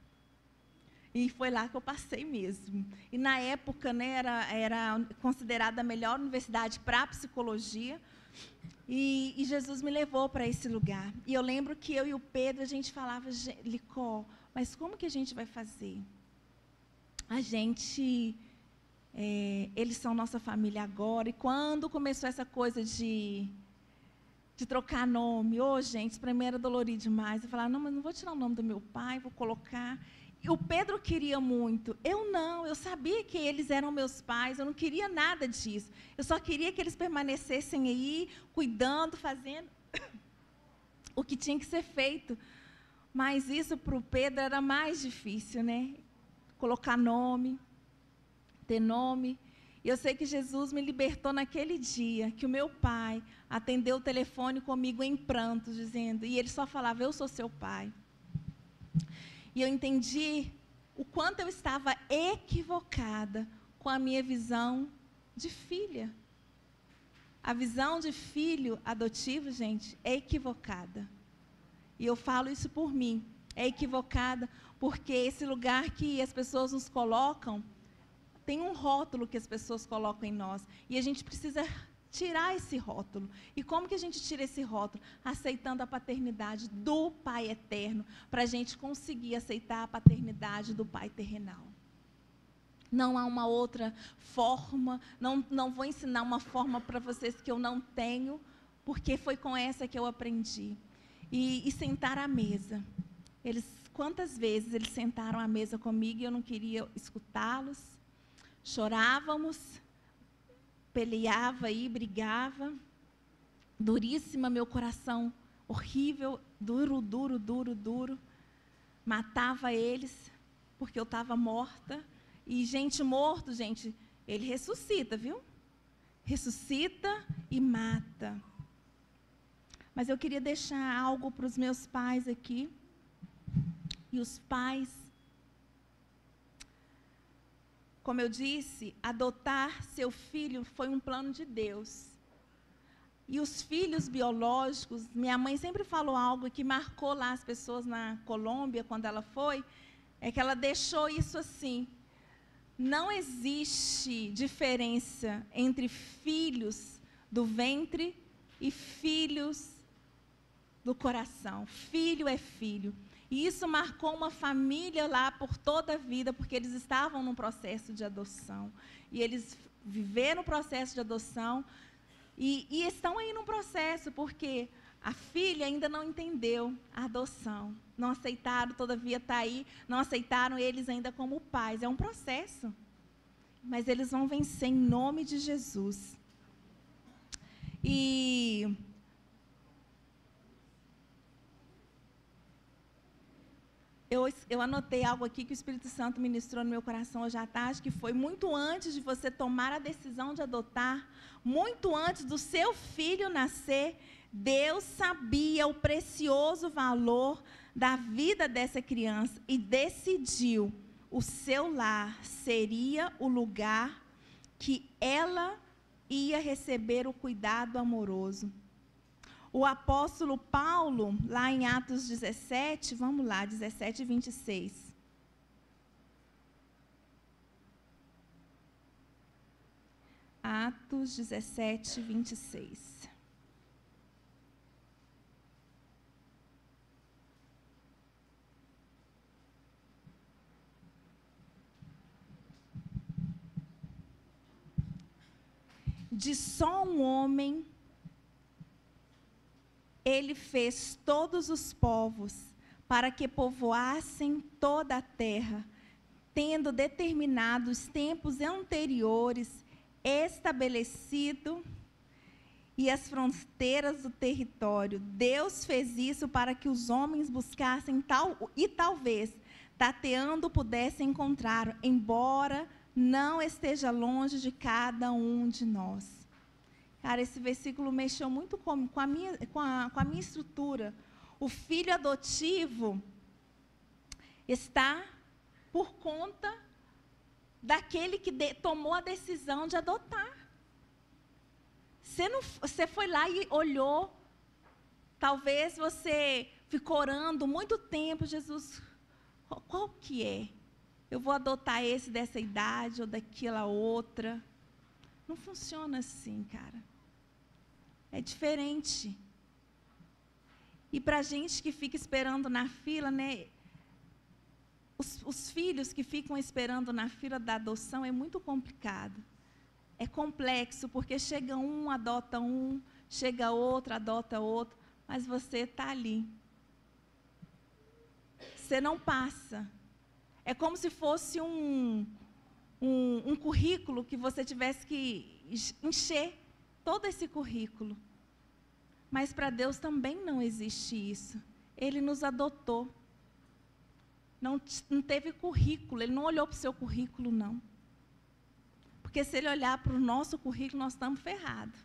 E foi lá que eu passei mesmo. E, na época, né, era considerada a melhor universidade para psicologia, e Jesus me levou para esse lugar. E eu lembro que eu e o Pedro, a gente falava, Licó, mas como que a gente vai fazer? A gente, eles são nossa família agora, e quando começou essa coisa de trocar nome, gente, para mim era dolorido demais. Eu falava, não, mas não vou tirar o nome do meu pai, vou colocar. o Pedro queria muito. Eu não, eu sabia que eles eram meus pais, eu não queria nada disso. Eu só queria que eles permanecessem aí, cuidando, fazendo o que tinha que ser feito. Mas isso para o Pedro era mais difícil, né? Colocar nome, ter nome. E eu sei que Jesus me libertou naquele dia, que o meu pai atendeu o telefone comigo em prantos, dizendo, e ele só falava, eu sou seu pai. E eu entendi o quanto eu estava equivocada com a minha visão de filha. A visão de filho adotivo, gente, é equivocada. E eu falo isso por mim. É equivocada porque esse lugar que as pessoas nos colocam, tem um rótulo que as pessoas colocam em nós. E a gente precisa tirar esse rótulo. E como que a gente tira esse rótulo? Aceitando a paternidade do Pai eterno, para a gente conseguir aceitar a paternidade do Pai terrenal. Não há uma outra forma, não vou ensinar uma forma para vocês que eu não tenho, porque foi com essa que eu aprendi. E sentar à mesa. Quantas vezes eles sentaram à mesa comigo e eu não queria escutá-los? Chorávamos, peleava aí, brigava, duríssima, meu coração horrível, duro, matava eles, porque eu estava morta, e gente morto, gente, ele ressuscita, viu? Ressuscita e mata. Mas eu queria deixar algo para os meus pais aqui, e os pais, como eu disse, adotar seu filho foi um plano de Deus. E os filhos biológicos, minha mãe sempre falou algo que marcou lá as pessoas na Colômbia, quando ela foi, é que ela deixou isso assim, não existe diferença entre filhos do ventre e filhos do coração. Filho é filho. E isso marcou uma família lá por toda a vida, porque eles estavam num processo de adoção. E eles viveram o processo de adoção e estão aí num processo, porque a filha ainda não entendeu a adoção. Não aceitaram, todavia está aí, não aceitaram eles ainda como pais. É um processo. Mas eles vão vencer em nome de Jesus. E eu anotei algo aqui que o Espírito Santo ministrou no meu coração hoje à tarde, que foi muito antes de você tomar a decisão de adotar, muito antes do seu filho nascer, Deus sabia o precioso valor da vida dessa criança e decidiu o seu lar seria o lugar que ela ia receber o cuidado amoroso. O apóstolo Paulo, lá em Atos 17, vamos lá, 17 e 26. Atos 17, 26. De só um homem ele fez todos os povos para que povoassem toda a terra, tendo determinado os tempos anteriores, estabelecido e as fronteiras do território. Deus fez isso para que os homens buscassem e talvez, tateando, pudessem encontrar, embora não esteja longe de cada um de nós. Cara, esse versículo mexeu muito com a minha estrutura. O filho adotivo está por conta daquele que tomou a decisão de adotar. Você foi lá e olhou, talvez você ficou orando muito tempo, Jesus, qual que é? Eu vou adotar esse dessa idade ou daquela outra. Não funciona assim, cara. É diferente. E para a gente que fica esperando na fila, né? Os filhos que ficam esperando na fila da adoção é muito complicado. É complexo, porque chega um, adota um, chega outro, adota outro, mas você está ali. Você não passa. É como se fosse um currículo que você tivesse que encher todo esse currículo. Mas para Deus também não existe isso. Ele nos adotou. Não teve currículo, Ele não olhou para o seu currículo, não. Porque se Ele olhar para o nosso currículo, nós estamos ferrados.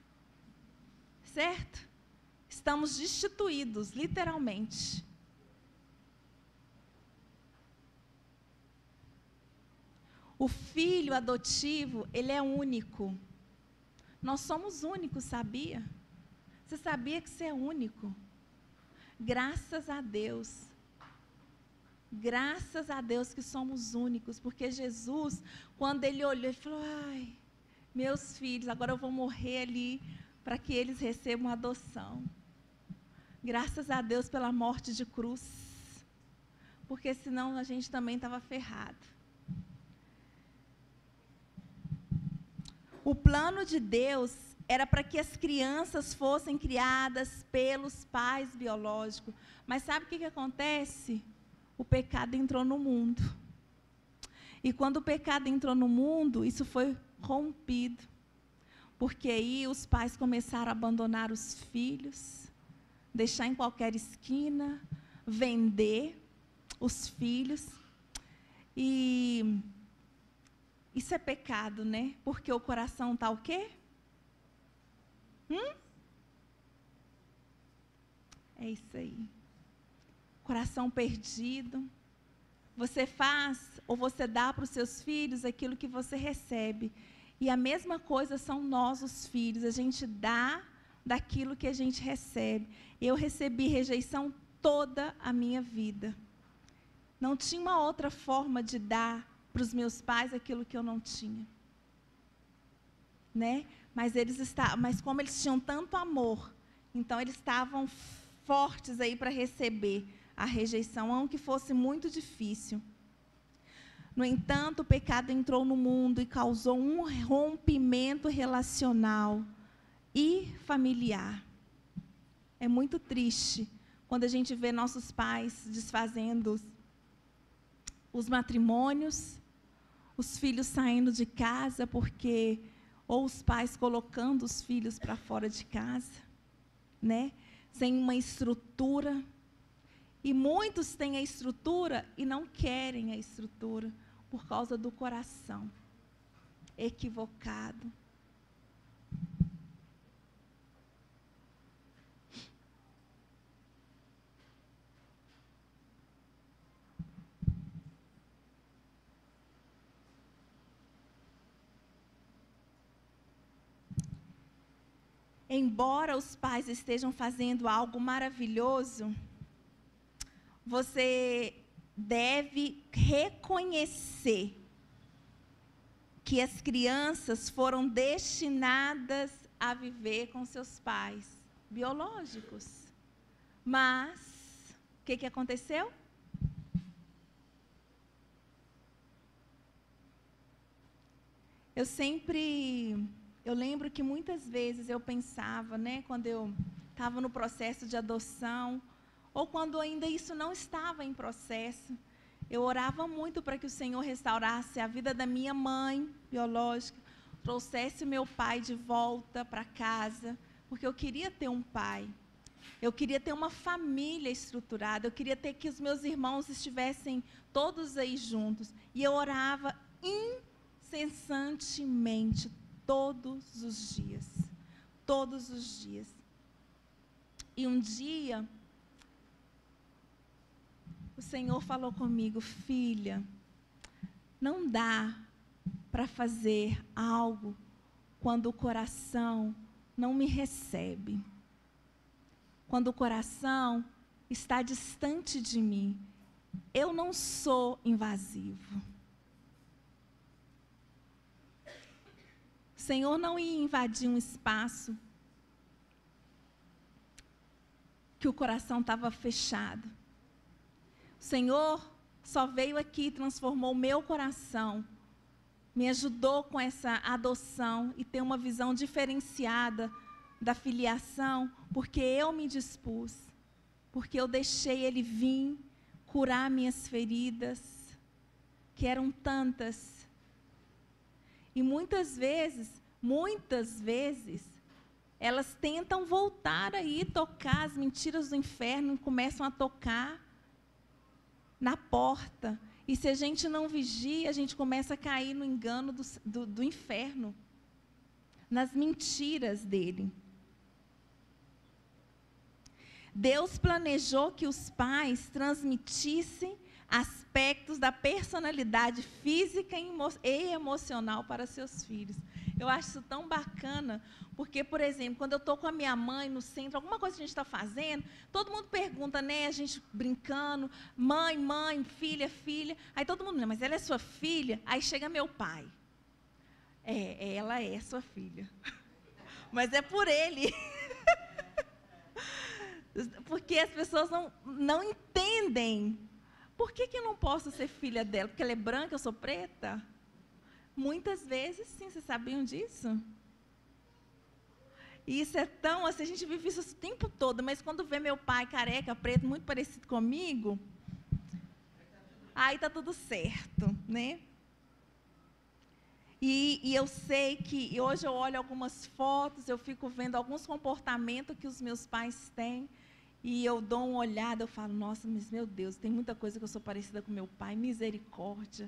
Certo? Estamos destituídos, literalmente. O filho adotivo, ele é único. Nós somos únicos, sabia? Você sabia que você é único? Graças a Deus. Graças a Deus que somos únicos, porque Jesus, quando Ele olhou, Ele falou, ai, meus filhos, agora eu vou morrer ali para que eles recebam adoção. Graças a Deus pela morte de cruz, porque senão a gente também estava ferrado. O plano de Deus era para que as crianças fossem criadas pelos pais biológicos. Mas sabe o que acontece? O pecado entrou no mundo. E quando o pecado entrou no mundo, isso foi rompido. Porque aí os pais começaram a abandonar os filhos, deixar em qualquer esquina, vender os filhos. E isso é pecado, né? Porque o coração está o quê? É isso aí. Coração perdido. Você faz ou você dá para os seus filhos aquilo que você recebe. E a mesma coisa são nós, os filhos. A gente dá daquilo que a gente recebe. Eu recebi rejeição toda a minha vida. Não tinha uma outra forma de dar para os meus pais aquilo que eu não tinha. Né? Mas como eles tinham tanto amor, então eles estavam fortes aí para receber a rejeição, aunque fosse muito difícil. No entanto, o pecado entrou no mundo e causou um rompimento relacional e familiar. É muito triste quando a gente vê nossos pais desfazendo os matrimônios, os filhos saindo de casa ou os pais colocando os filhos para fora de casa, né? Sem uma estrutura. E muitos têm a estrutura e não querem a estrutura por causa do coração equivocado. Embora os pais estejam fazendo algo maravilhoso, você deve reconhecer que as crianças foram destinadas a viver com seus pais biológicos. Mas, o que aconteceu? Eu lembro que muitas vezes eu pensava, né, quando eu estava no processo de adoção, ou quando ainda isso não estava em processo, eu orava muito para que o Senhor restaurasse a vida da minha mãe biológica, trouxesse meu pai de volta para casa, porque eu queria ter um pai, eu queria ter uma família estruturada, eu queria ter que os meus irmãos estivessem todos aí juntos, e eu orava incessantemente, todos os dias. E um dia, o Senhor falou comigo, filha, não dá para fazer algo quando o coração não me recebe. Quando o coração está distante de mim. Eu não sou invasivo. O Senhor não ia invadir um espaço que o coração estava fechado. O Senhor só veio aqui e transformou o meu coração, me ajudou com essa adoção e ter uma visão diferenciada da filiação, porque eu me dispus, porque eu deixei Ele vir curar minhas feridas, que eram tantas. E muitas vezes, elas tentam voltar aí, tocar as mentiras do inferno, e começam a tocar na porta. E se a gente não vigia, a gente começa a cair no engano do inferno, nas mentiras dele. Deus planejou que os pais transmitissem aspectos da personalidade física e emocional para seus filhos. Eu acho isso tão bacana, porque, por exemplo, quando eu estou com a minha mãe no centro, alguma coisa que a gente está fazendo, todo mundo pergunta, né, a gente brincando, mãe, filha, aí todo mundo, mas ela é sua filha? Aí chega meu pai. Ela é sua filha. Mas é por ele. Porque as pessoas não entendem. Por que eu não posso ser filha dela? Porque ela é branca, eu sou preta? Muitas vezes, sim, vocês sabiam disso? E isso é tão, assim, a gente vive isso o tempo todo, mas quando vê meu pai careca, preto, muito parecido comigo, aí está tudo certo, né? E eu sei que hoje eu olho algumas fotos, eu fico vendo alguns comportamentos que os meus pais têm, e eu dou uma olhada, eu falo, nossa, mas meu Deus, tem muita coisa que eu sou parecida com meu pai, misericórdia.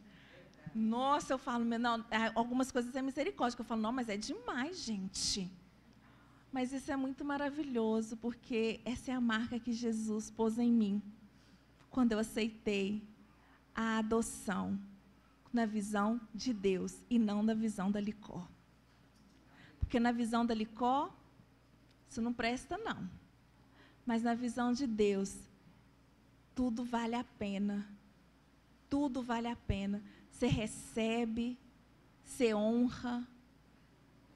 Nossa, eu falo, não, algumas coisas é misericórdia, que eu falo, não, mas é demais, gente. Mas isso é muito maravilhoso, porque essa é a marca que Jesus pôs em mim, quando eu aceitei a adoção, na visão de Deus, e não na visão da Licó. Porque na visão da Licó, isso não presta, não. Mas na visão de Deus, tudo vale a pena. Tudo vale a pena. Você recebe, você honra.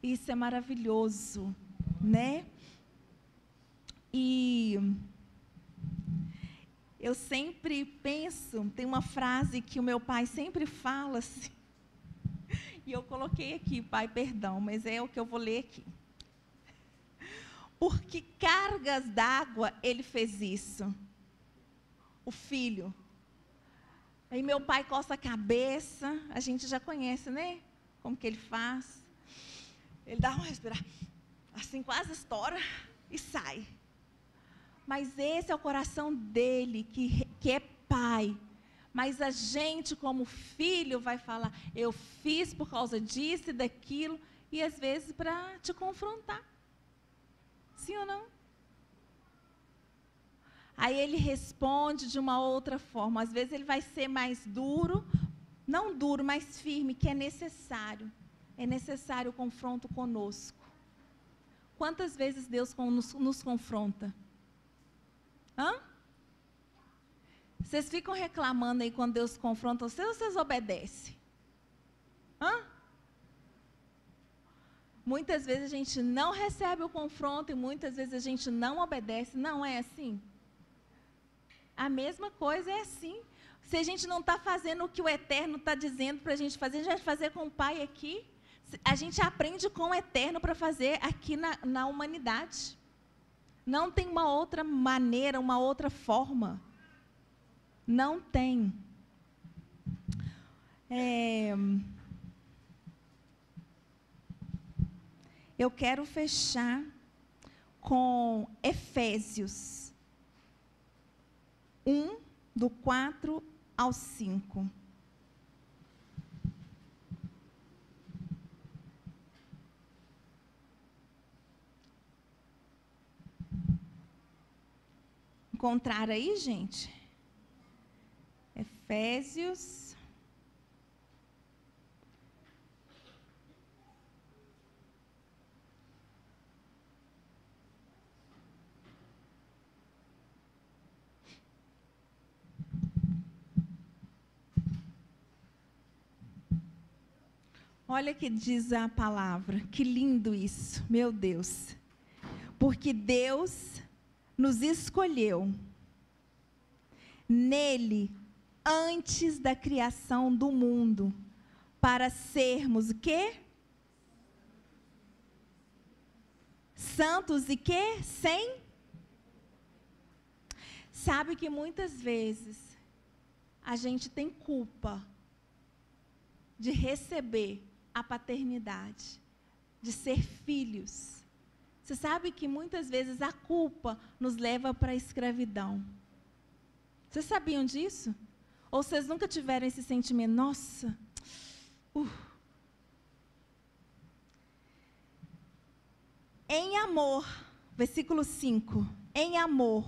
Isso é maravilhoso, né? E eu sempre penso, tem uma frase que o meu pai sempre fala assim, e eu coloquei aqui, pai, perdão, mas é o que eu vou ler aqui. Por que cargas d'água ele fez isso? O filho. Aí meu pai coça a cabeça, a gente já conhece, né? Como que ele faz. Ele dá uma respirar, assim quase estoura e sai. Mas esse é o coração dele, que é pai. Mas a gente, como filho, vai falar, eu fiz por causa disso e daquilo, e às vezes para te confrontar. Sim ou não? Aí ele responde de uma outra forma. Às vezes ele vai ser mais duro, não duro, mas firme, que é necessário. É necessário o confronto conosco. Quantas vezes Deus nos confronta? Vocês ficam reclamando aí quando Deus confronta vocês, ou vocês obedecem? Muitas vezes a gente não recebe o confronto e muitas vezes a gente não obedece. Não é assim? A mesma coisa é assim. Se a gente não está fazendo o que o Eterno está dizendo para a gente fazer, a gente vai fazer com o Pai aqui. A gente aprende com o Eterno para fazer aqui na humanidade. Não tem uma outra maneira, uma outra forma. Não tem. Eu quero fechar com Efésios 1, do 4 ao 5. Encontraram aí, gente? Efésios. Olha que diz a palavra, que lindo isso, meu Deus. Porque Deus nos escolheu nele antes da criação do mundo para sermos o quê? Santos e quê? Sabe que muitas vezes a gente tem culpa de receber a paternidade, de ser filhos. Você sabe que muitas vezes a culpa nos leva para a escravidão. Vocês sabiam disso? Ou vocês nunca tiveram esse sentimento? Nossa, Em amor, versículo 5, em amor,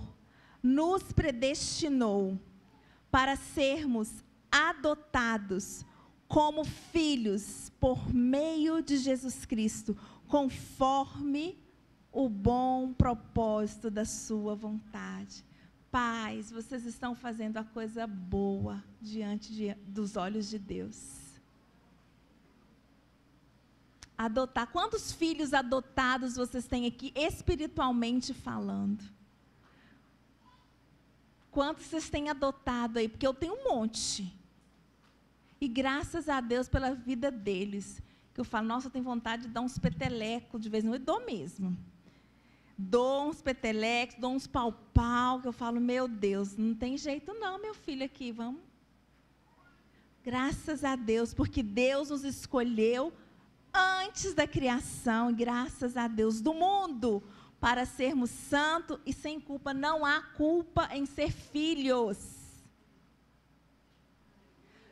nos predestinou para sermos adotados como filhos por meio de Jesus Cristo, conforme o bom propósito da sua vontade. Pais, vocês estão fazendo a coisa boa diante dos olhos de Deus. Adotar. Quantos filhos adotados vocês têm aqui, espiritualmente falando? Quantos vocês têm adotado aí? Porque eu tenho um monte. E graças a Deus pela vida deles. Que eu falo, nossa, eu tenho vontade de dar uns petelecos de vez em quando. Eu dou mesmo. Dou uns petelecos, dou uns pau-pau, que eu falo, meu Deus, não tem jeito não, meu filho aqui, vamos. Graças a Deus, porque Deus nos escolheu antes da criação, e graças a Deus, do mundo, para sermos santos e sem culpa. Não há culpa em ser filhos.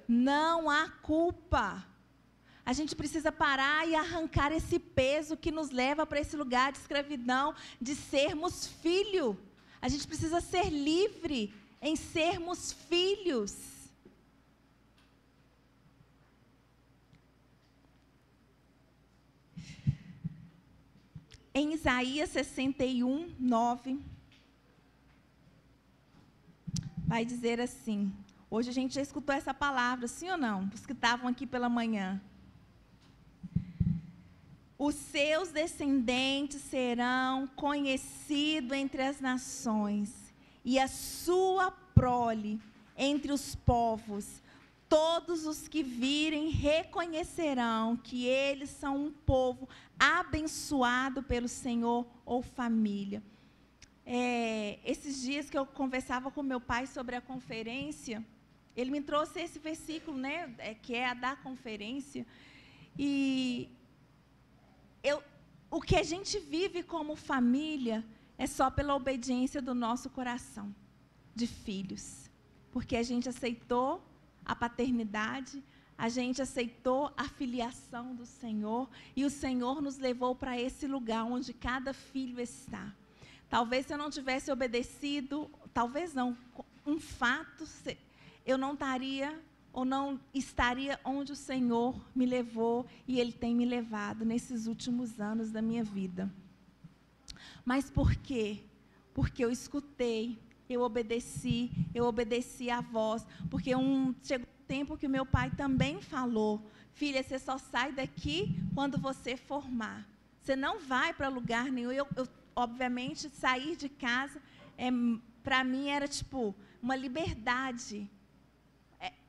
Não há culpa. A gente precisa parar e arrancar esse peso que nos leva para esse lugar de escravidão, de sermos filho. A gente precisa ser livre em sermos filhos. Em Isaías 61, 9, vai dizer assim, hoje a gente já escutou essa palavra, sim ou não? Os que estavam aqui pela manhã. Os seus descendentes serão conhecidos entre as nações, e a sua prole entre os povos. Todos os que virem reconhecerão que eles são um povo abençoado pelo Senhor ou família. Esses dias que eu conversava com meu pai sobre a conferência, ele me trouxe esse versículo, né, que é a da conferência, e o que a gente vive como família é só pela obediência do nosso coração, de filhos, porque a gente aceitou a paternidade, a gente aceitou a filiação do Senhor, e o Senhor nos levou para esse lugar onde cada filho está. Talvez se eu não tivesse obedecido, talvez não, um fato, eu não estaria ou não estaria onde o Senhor me levou, e Ele tem me levado nesses últimos anos da minha vida. Mas por quê? Porque eu escutei, eu obedeci à voz, porque chegou um tempo que meu pai também falou, filha, você só sai daqui quando você formar, você não vai para lugar nenhum. Eu obviamente, sair de casa, para mim era tipo uma liberdade,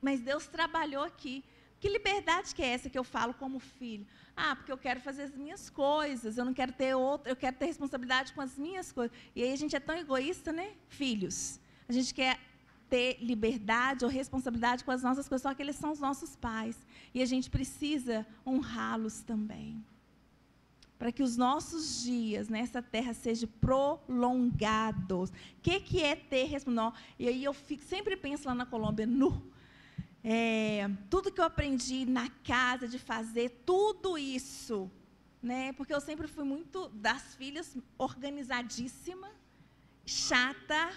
mas Deus trabalhou aqui. Que liberdade que é essa que eu falo como filho? Porque eu quero fazer as minhas coisas, eu não quero ter outra, eu quero ter responsabilidade com as minhas coisas. E aí a gente é tão egoísta, né? Filhos. A gente quer ter liberdade ou responsabilidade com as nossas coisas, só que eles são os nossos pais. E a gente precisa honrá-los também. Para que os nossos dias nessa terra sejam prolongados. O que é ter responsabilidade? E aí eu sempre penso lá na Colômbia, tudo que eu aprendi na casa de fazer, tudo isso, né? Porque eu sempre fui muito das filhas, organizadíssima, chata,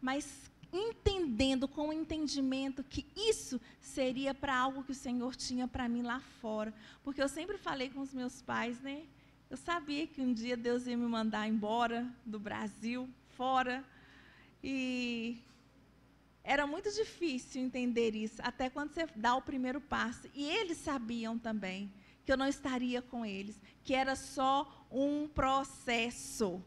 mas entendendo com o entendimento que isso seria para algo que o Senhor tinha para mim lá fora. Porque eu sempre falei com os meus pais, né? Eu sabia que um dia Deus ia me mandar embora do Brasil, fora, e era muito difícil entender isso, até quando você dá o primeiro passo. E eles sabiam também que eu não estaria com eles, que era só um processo.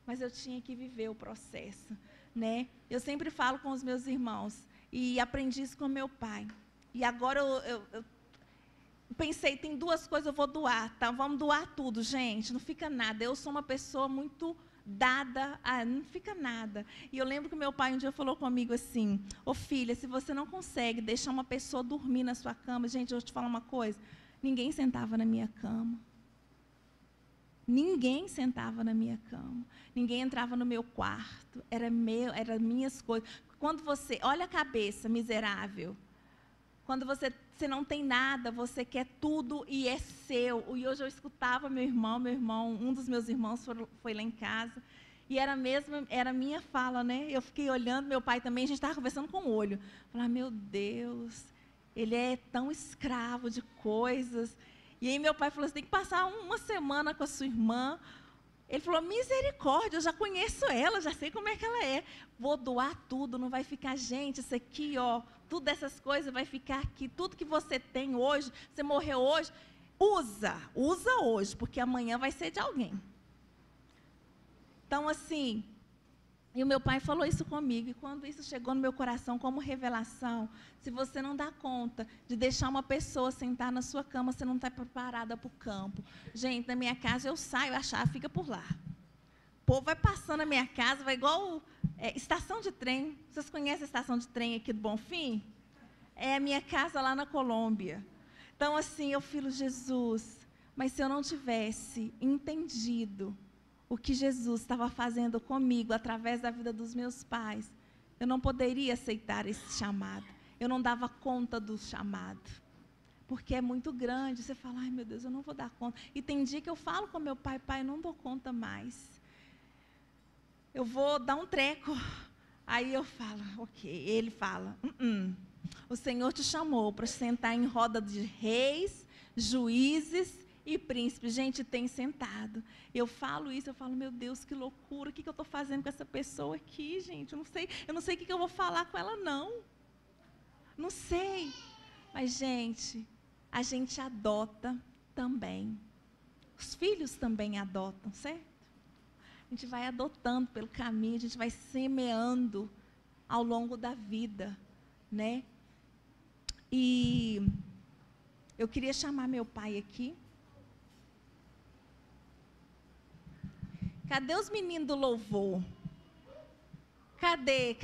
Mas eu tinha que viver o processo, né? Eu sempre falo com os meus irmãos, e aprendi isso com meu pai. E agora eu pensei, tem duas coisas, eu vou doar, tá? Vamos doar tudo, gente, não fica nada. Eu sou uma pessoa muito dada, não fica nada. E eu lembro que meu pai um dia falou comigo assim: ô filha, se você não consegue deixar uma pessoa dormir na sua cama, gente, eu vou te falar uma coisa, ninguém sentava na minha cama. Ninguém sentava na minha cama, ninguém entrava no meu quarto, era minhas coisas. Quando você, olha a cabeça miserável, quando você não tem nada, você quer tudo e é seu. E hoje eu escutava meu irmão, um dos meus irmãos foi lá em casa, e era minha fala, né? Eu fiquei olhando, meu pai também, a gente estava conversando com o olho. Falar, meu Deus, ele é tão escravo de coisas. E aí meu pai falou, você tem que passar uma semana com a sua irmã. Ele falou, misericórdia, eu já conheço ela, já sei como é que ela é. Vou doar tudo, não vai ficar, gente, isso aqui, ó, tudo dessas coisas vai ficar aqui. Tudo que você tem hoje, você morreu hoje, usa hoje, porque amanhã vai ser de alguém. Então, assim, e o meu pai falou isso comigo, e quando isso chegou no meu coração como revelação, se você não dá conta de deixar uma pessoa sentar na sua cama, você não está preparada para o campo. Gente, na minha casa eu saio, a chave fica por lá. O povo vai passando na minha casa, vai igual estação de trem. Vocês conhecem a estação de trem aqui do Bonfim? É a minha casa lá na Colômbia. Então, assim, eu falo, Jesus, mas se eu não tivesse entendido o que Jesus estava fazendo comigo através da vida dos meus pais, eu não poderia aceitar esse chamado. Eu não dava conta do chamado. Porque é muito grande. Você fala, ai meu Deus, eu não vou dar conta. E tem dia que eu falo com meu pai, pai, eu não dou conta mais. Eu vou dar um treco. Aí eu falo, ok. Ele fala, o Senhor te chamou para sentar em roda de reis, juízes e príncipes. Gente, tem sentado. Eu falo isso, eu falo, meu Deus, que loucura, o que eu estou fazendo com essa pessoa aqui, gente? Eu não sei o que eu vou falar com ela, não. Não sei. Mas, gente, a gente adota também. Os filhos também adotam, certo? A gente vai adotando pelo caminho, a gente vai semeando ao longo da vida, né? E eu queria chamar meu pai aqui. Cadê os meninos do louvor? Cadê?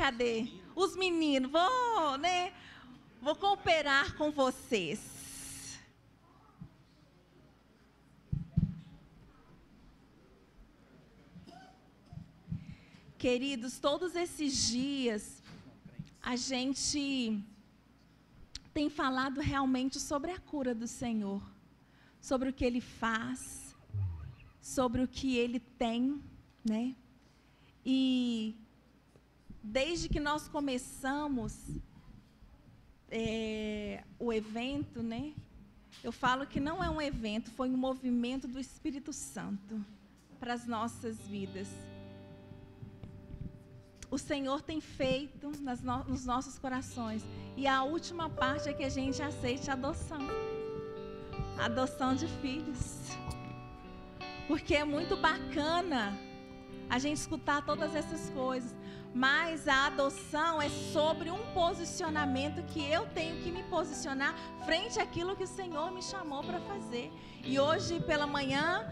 Os meninos, vou cooperar com vocês. Queridos, todos esses dias, a gente tem falado realmente sobre a cura do Senhor, sobre o que Ele faz, sobre o que Ele tem, né? E desde que nós começamos o evento, né? Eu falo que não é um evento, foi um movimento do Espírito Santo para as nossas vidas. O Senhor tem feito nos nossos corações. E a última parte é que a gente aceite a adoção. A adoção de filhos. Porque é muito bacana a gente escutar todas essas coisas. Mas a adoção é sobre um posicionamento que eu tenho que me posicionar frente àquilo que o Senhor me chamou para fazer. E hoje pela manhã,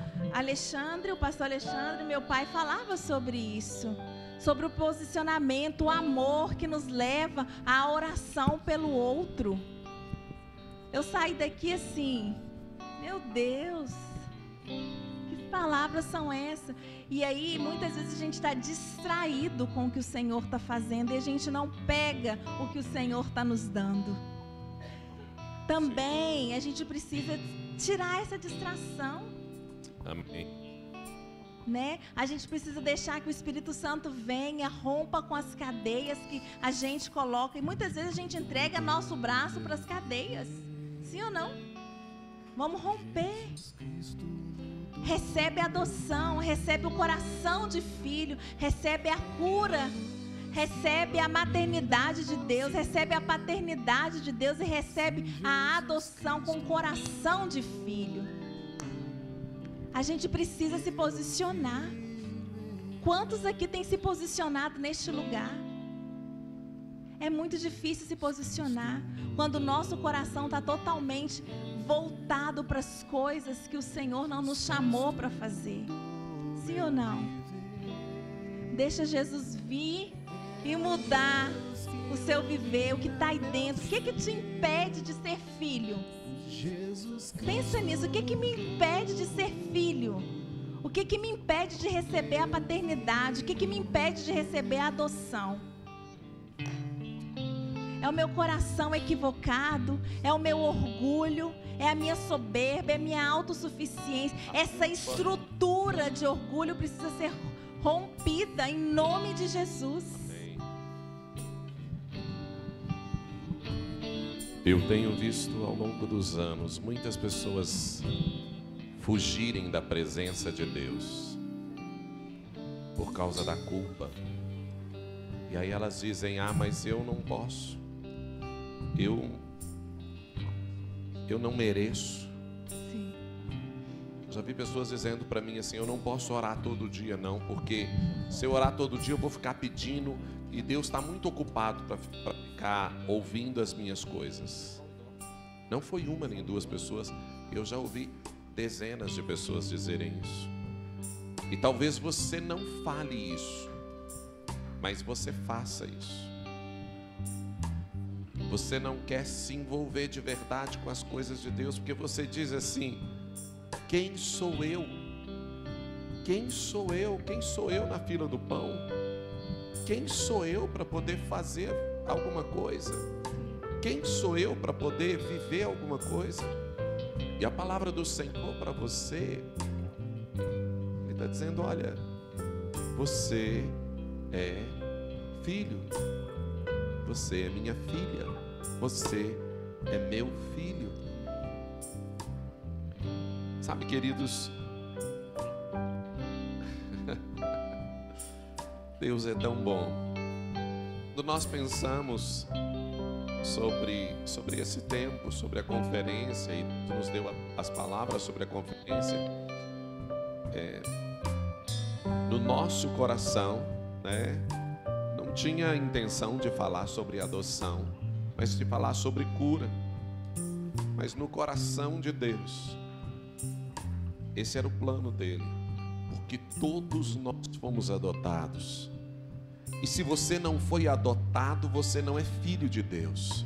o pastor Alexandre, meu pai, falava sobre isso. Sobre o posicionamento, o amor que nos leva à oração pelo outro. Eu saí daqui assim, meu Deus, que palavras são essas? E aí, muitas vezes a gente está distraído com o que o Senhor está fazendo e a gente não pega o que o Senhor está nos dando. Também a gente precisa tirar essa distração. Amém. Né? A gente precisa deixar que o Espírito Santo venha, rompa com as cadeias que a gente coloca. E muitas vezes a gente entrega nosso braço para as cadeias. Sim ou não? Vamos romper. Recebe a adoção, recebe o coração de filho, recebe a cura, recebe a maternidade de Deus, recebe a paternidade de Deus e recebe a adoção com coração de filho. A gente precisa se posicionar. Quantos aqui têm se posicionado neste lugar? É muito difícil se posicionar quando o nosso coração está totalmente voltado para as coisas que o Senhor não nos chamou para fazer. Sim ou não? Deixa Jesus vir e mudar o seu viver, o que está aí dentro. O que te impede de ser filho? Pensa nisso. O que me impede de ser filho? O que me impede de receber a paternidade? O que me impede de receber a adoção? É o meu coração equivocado? É o meu orgulho? É a minha soberba? É a minha autossuficiência? Essa estrutura de orgulho precisa ser rompida em nome de Jesus. Eu tenho visto ao longo dos anos muitas pessoas fugirem da presença de Deus por causa da culpa. E aí elas dizem: ah, mas eu não posso, eu não mereço. Sim. Já vi pessoas dizendo para mim assim: eu não posso orar todo dia não, porque se eu orar todo dia eu vou ficar pedindo e Deus está muito ocupado para ficar ouvindo as minhas coisas. Não foi uma nem duas pessoas, eu já ouvi dezenas de pessoas dizerem isso. E talvez você não fale isso, mas você faça isso. Você não quer se envolver de verdade com as coisas de Deus, porque você diz assim: quem sou eu? Quem sou eu? Quem sou eu na fila do pão? Quem sou eu para poder fazer alguma coisa? Quem sou eu para poder viver alguma coisa? E a palavra do Senhor para você, Ele está dizendo: olha, você é filho, você é minha filha, você é meu filho. Sabe, queridos, Deus é tão bom. Quando nós pensamos sobre esse tempo, sobre a conferência, e nos deu as palavras sobre a conferência, no nosso coração, né, não tinha a intenção de falar sobre adoção, mas de falar sobre cura. Mas no coração de Deus, esse era o plano dele, porque todos nós fomos adotados. E se você não foi adotado, você não é filho de Deus.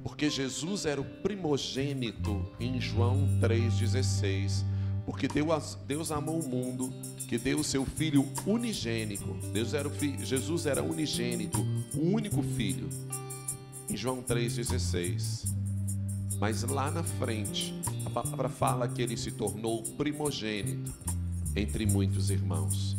Porque Jesus era o primogênito em João 3,16. Porque Deus amou o mundo, que deu o seu Filho unigênito. Jesus era unigênito, o único filho. Em João 3,16. Mas lá na frente, a palavra fala que ele se tornou primogênito entre muitos irmãos.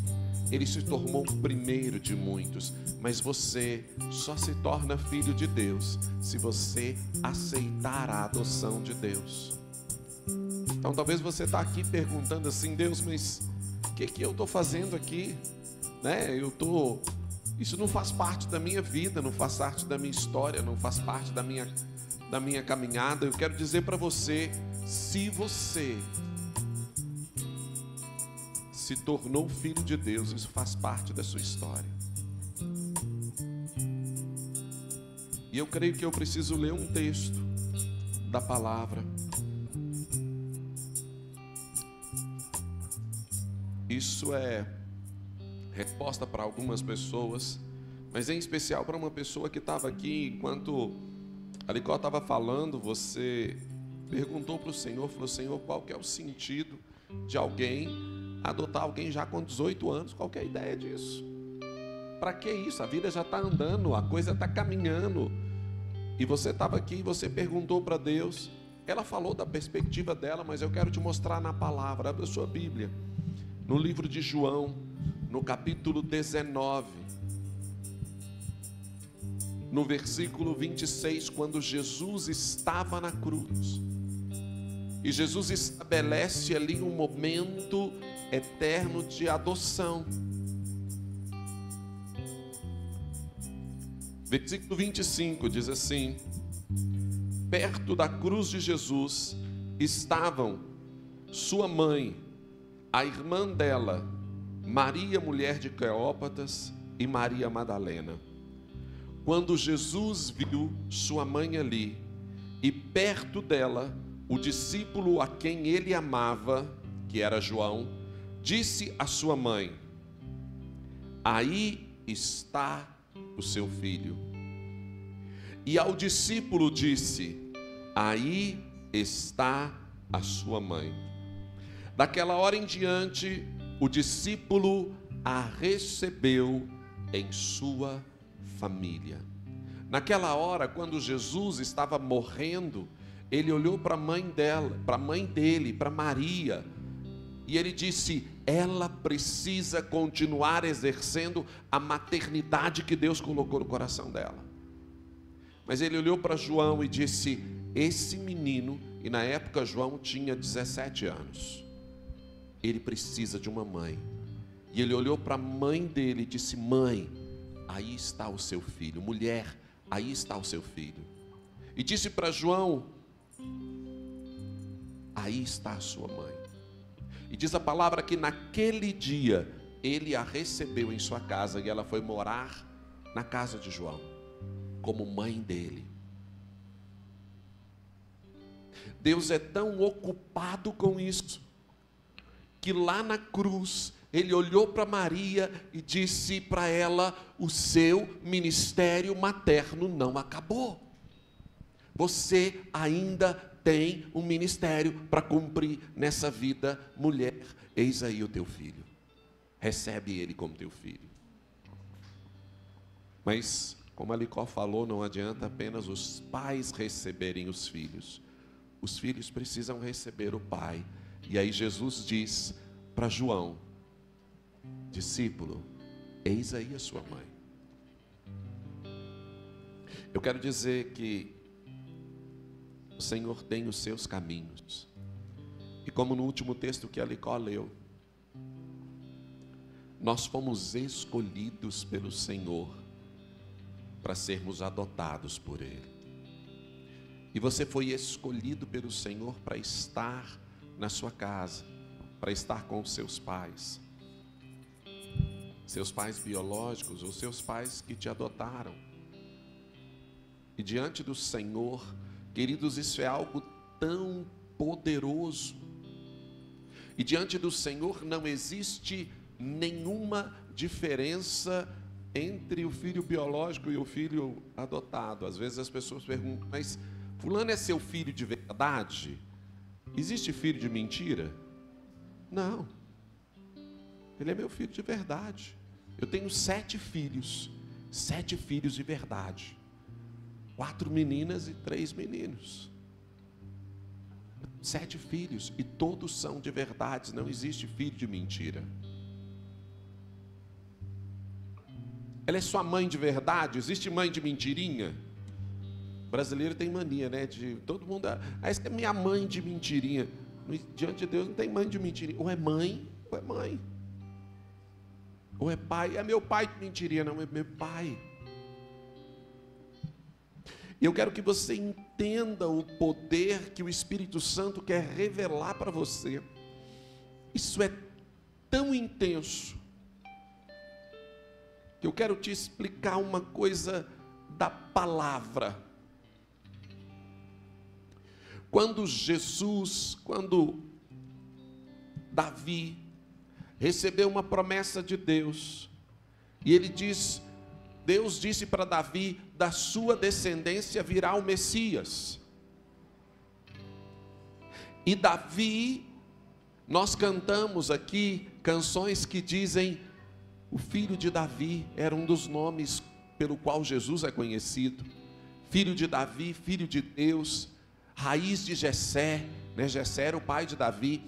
Ele se tornou o primeiro de muitos, mas você só se torna filho de Deus se você aceitar a adoção de Deus. Então talvez você está aqui perguntando assim: Deus, mas o que eu estou fazendo aqui? Né? Isso não faz parte da minha vida, não faz parte da minha história, não faz parte da minha caminhada. Eu quero dizer para você: se você se tornou filho de Deus, isso faz parte da sua história. E eu creio que eu preciso ler um texto da palavra. Isso é resposta para algumas pessoas, mas em especial para uma pessoa que estava aqui enquanto a Licó estava falando. Você perguntou para o Senhor, falou: Senhor, qual que é o sentido de alguém adotar alguém já com 18 anos? Qual que é a ideia disso? Para que isso? A vida já está andando, a coisa está caminhando. E você estava aqui e você perguntou para Deus. Ela falou da perspectiva dela, mas eu quero te mostrar na palavra. Abra a sua Bíblia, no livro de João, no capítulo 19, no versículo 26, quando Jesus estava na cruz. E Jesus estabelece ali um momento eterno de adoção. Versículo 25 diz assim: perto da cruz de Jesus estavam sua mãe, a irmã dela, Maria, mulher de Cleópatas, e Maria Madalena. Quando Jesus viu sua mãe ali, e perto dela o discípulo a quem ele amava, que era João, disse à sua mãe: aí está o seu filho. E ao discípulo disse: aí está a sua mãe. Daquela hora em diante, o discípulo a recebeu em sua família. Naquela hora, quando Jesus estava morrendo, ele olhou para a mãe dela, para a mãe dele, para Maria, e ele disse: ela precisa continuar exercendo a maternidade que Deus colocou no coração dela. Mas ele olhou para João e disse: esse menino, e na época João tinha 17 anos, ele precisa de uma mãe. E ele olhou para a mãe dele e disse: mãe, aí está o seu filho. Mulher, aí está o seu filho. E disse para João: aí está a sua mãe. E diz a palavra que naquele dia ele a recebeu em sua casa e ela foi morar na casa de João, como mãe dele. Deus é tão ocupado com isso, que lá na cruz, ele olhou para Maria e disse para ela: o seu ministério materno não acabou. Você ainda tem um ministério para cumprir nessa vida, mulher. Eis aí o teu filho. Recebe ele como teu filho. Mas, como a Licó falou, não adianta apenas os pais receberem os filhos. Os filhos precisam receber o pai. E aí Jesus diz para João: discípulo, eis aí a sua mãe. Eu quero dizer que o Senhor tem os seus caminhos. E como no último texto que a Licó leu, nós fomos escolhidos pelo Senhor para sermos adotados por Ele. E você foi escolhido pelo Senhor para estar na sua casa, para estar com os seus pais biológicos ou seus pais que te adotaram. E diante do Senhor, queridos, isso é algo tão poderoso. E diante do Senhor não existe nenhuma diferença entre o filho biológico e o filho adotado. Às vezes as pessoas perguntam: mas fulano é seu filho de verdade? Existe filho de mentira? Não. Ele é meu filho de verdade. Eu tenho 7 filhos. 7 filhos de verdade. 4 meninas e 3 meninos. 7 filhos. E todos são de verdade. Não existe filho de mentira. Ela é sua mãe de verdade? Existe mãe de mentirinha? O brasileiro tem mania, né? De todo mundo. Essa é minha mãe de mentirinha. Diante de Deus não tem mãe de mentirinha. Ou é mãe, ou é mãe. Ou é pai. É meu pai de mentirinha. Não, é meu pai. E eu quero que você entenda o poder que o Espírito Santo quer revelar para você. Isso é tão intenso que eu quero te explicar uma coisa da palavra. Quando Davi recebeu uma promessa de Deus, e ele diz, Deus disse para Davi: da sua descendência virá o Messias. E Davi, nós cantamos aqui canções que dizem, o filho de Davi era um dos nomes pelo qual Jesus é conhecido. Filho de Davi, filho de Deus, raiz de Jessé, né? Jessé era o pai de Davi.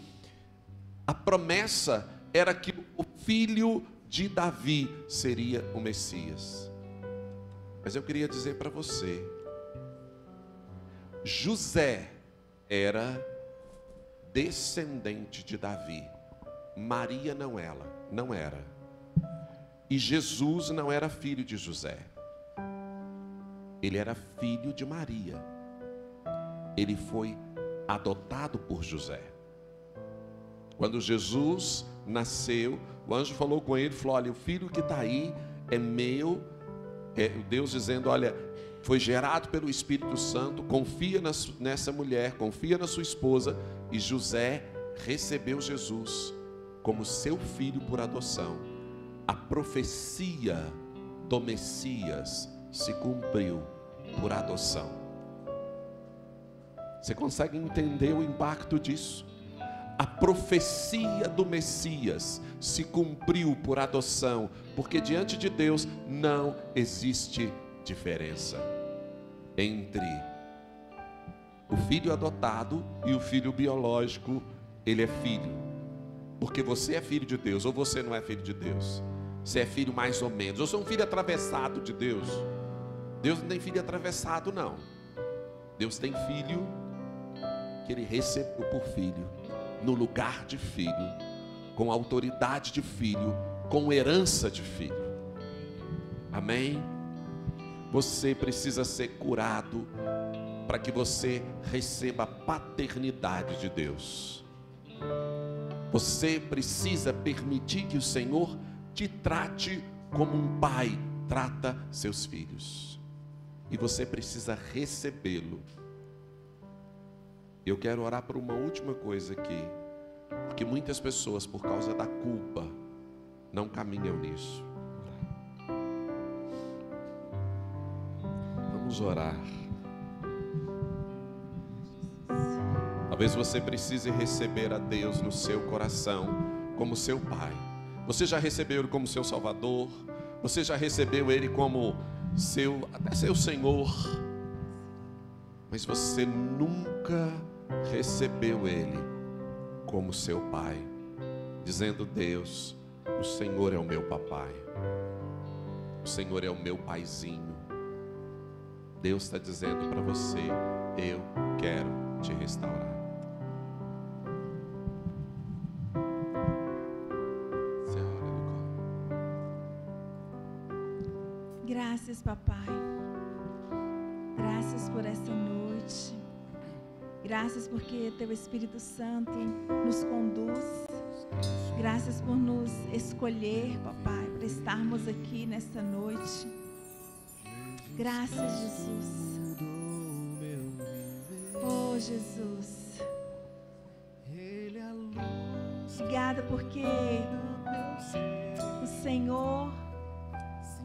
A promessa era que o filho de Davi seria o Messias. Mas eu queria dizer para você, José era descendente de Davi, Maria não era. E Jesus não era filho de José, ele era filho de Maria. Ele foi adotado por José. Quando Jesus nasceu, o anjo falou com ele, falou: olha, o filho que está aí é meu. Deus dizendo: olha, foi gerado pelo Espírito Santo, confia nessa mulher, confia na sua esposa. E José recebeu Jesus como seu filho por adoção. a profecia do Messias se cumpriu por adoção. Você consegue entender o impacto disso? A profecia do Messias se cumpriu por adoção, porque diante de Deus não existe diferença entre o filho adotado e o filho biológico. Ele é filho, porque você é filho de Deus, ou você não é filho de Deus. Você é filho mais ou menos. Eu sou um filho atravessado de Deus. Deus não tem filho atravessado, não. Deus tem filho que Ele recebeu por filho, no lugar de filho, com autoridade de filho, com herança de filho. Amém? Você precisa ser curado para que você receba a paternidade de Deus. Você precisa permitir que o Senhor te trate como um pai trata seus filhos. E você precisa recebê-lo. Eu quero orar por uma última coisa aqui, porque muitas pessoas, por causa da culpa, não caminham nisso. Vamos orar. Talvez você precise receber a Deus no seu coração como seu Pai. Você já recebeu Ele como seu Salvador? Você já recebeu Ele como até seu Senhor? Mas você nunca recebeu Ele como seu Pai, dizendo: Deus, o Senhor é o meu papai, o Senhor é o meu paizinho. Deus está dizendo para você: eu quero te restaurar. Graças, papai. Graças por essa noite. Graças porque Teu Espírito Santo nos conduz. Graças por nos escolher, papai, para estarmos aqui nessa noite. Graças, Jesus. Oh, Jesus. Obrigada porque o Senhor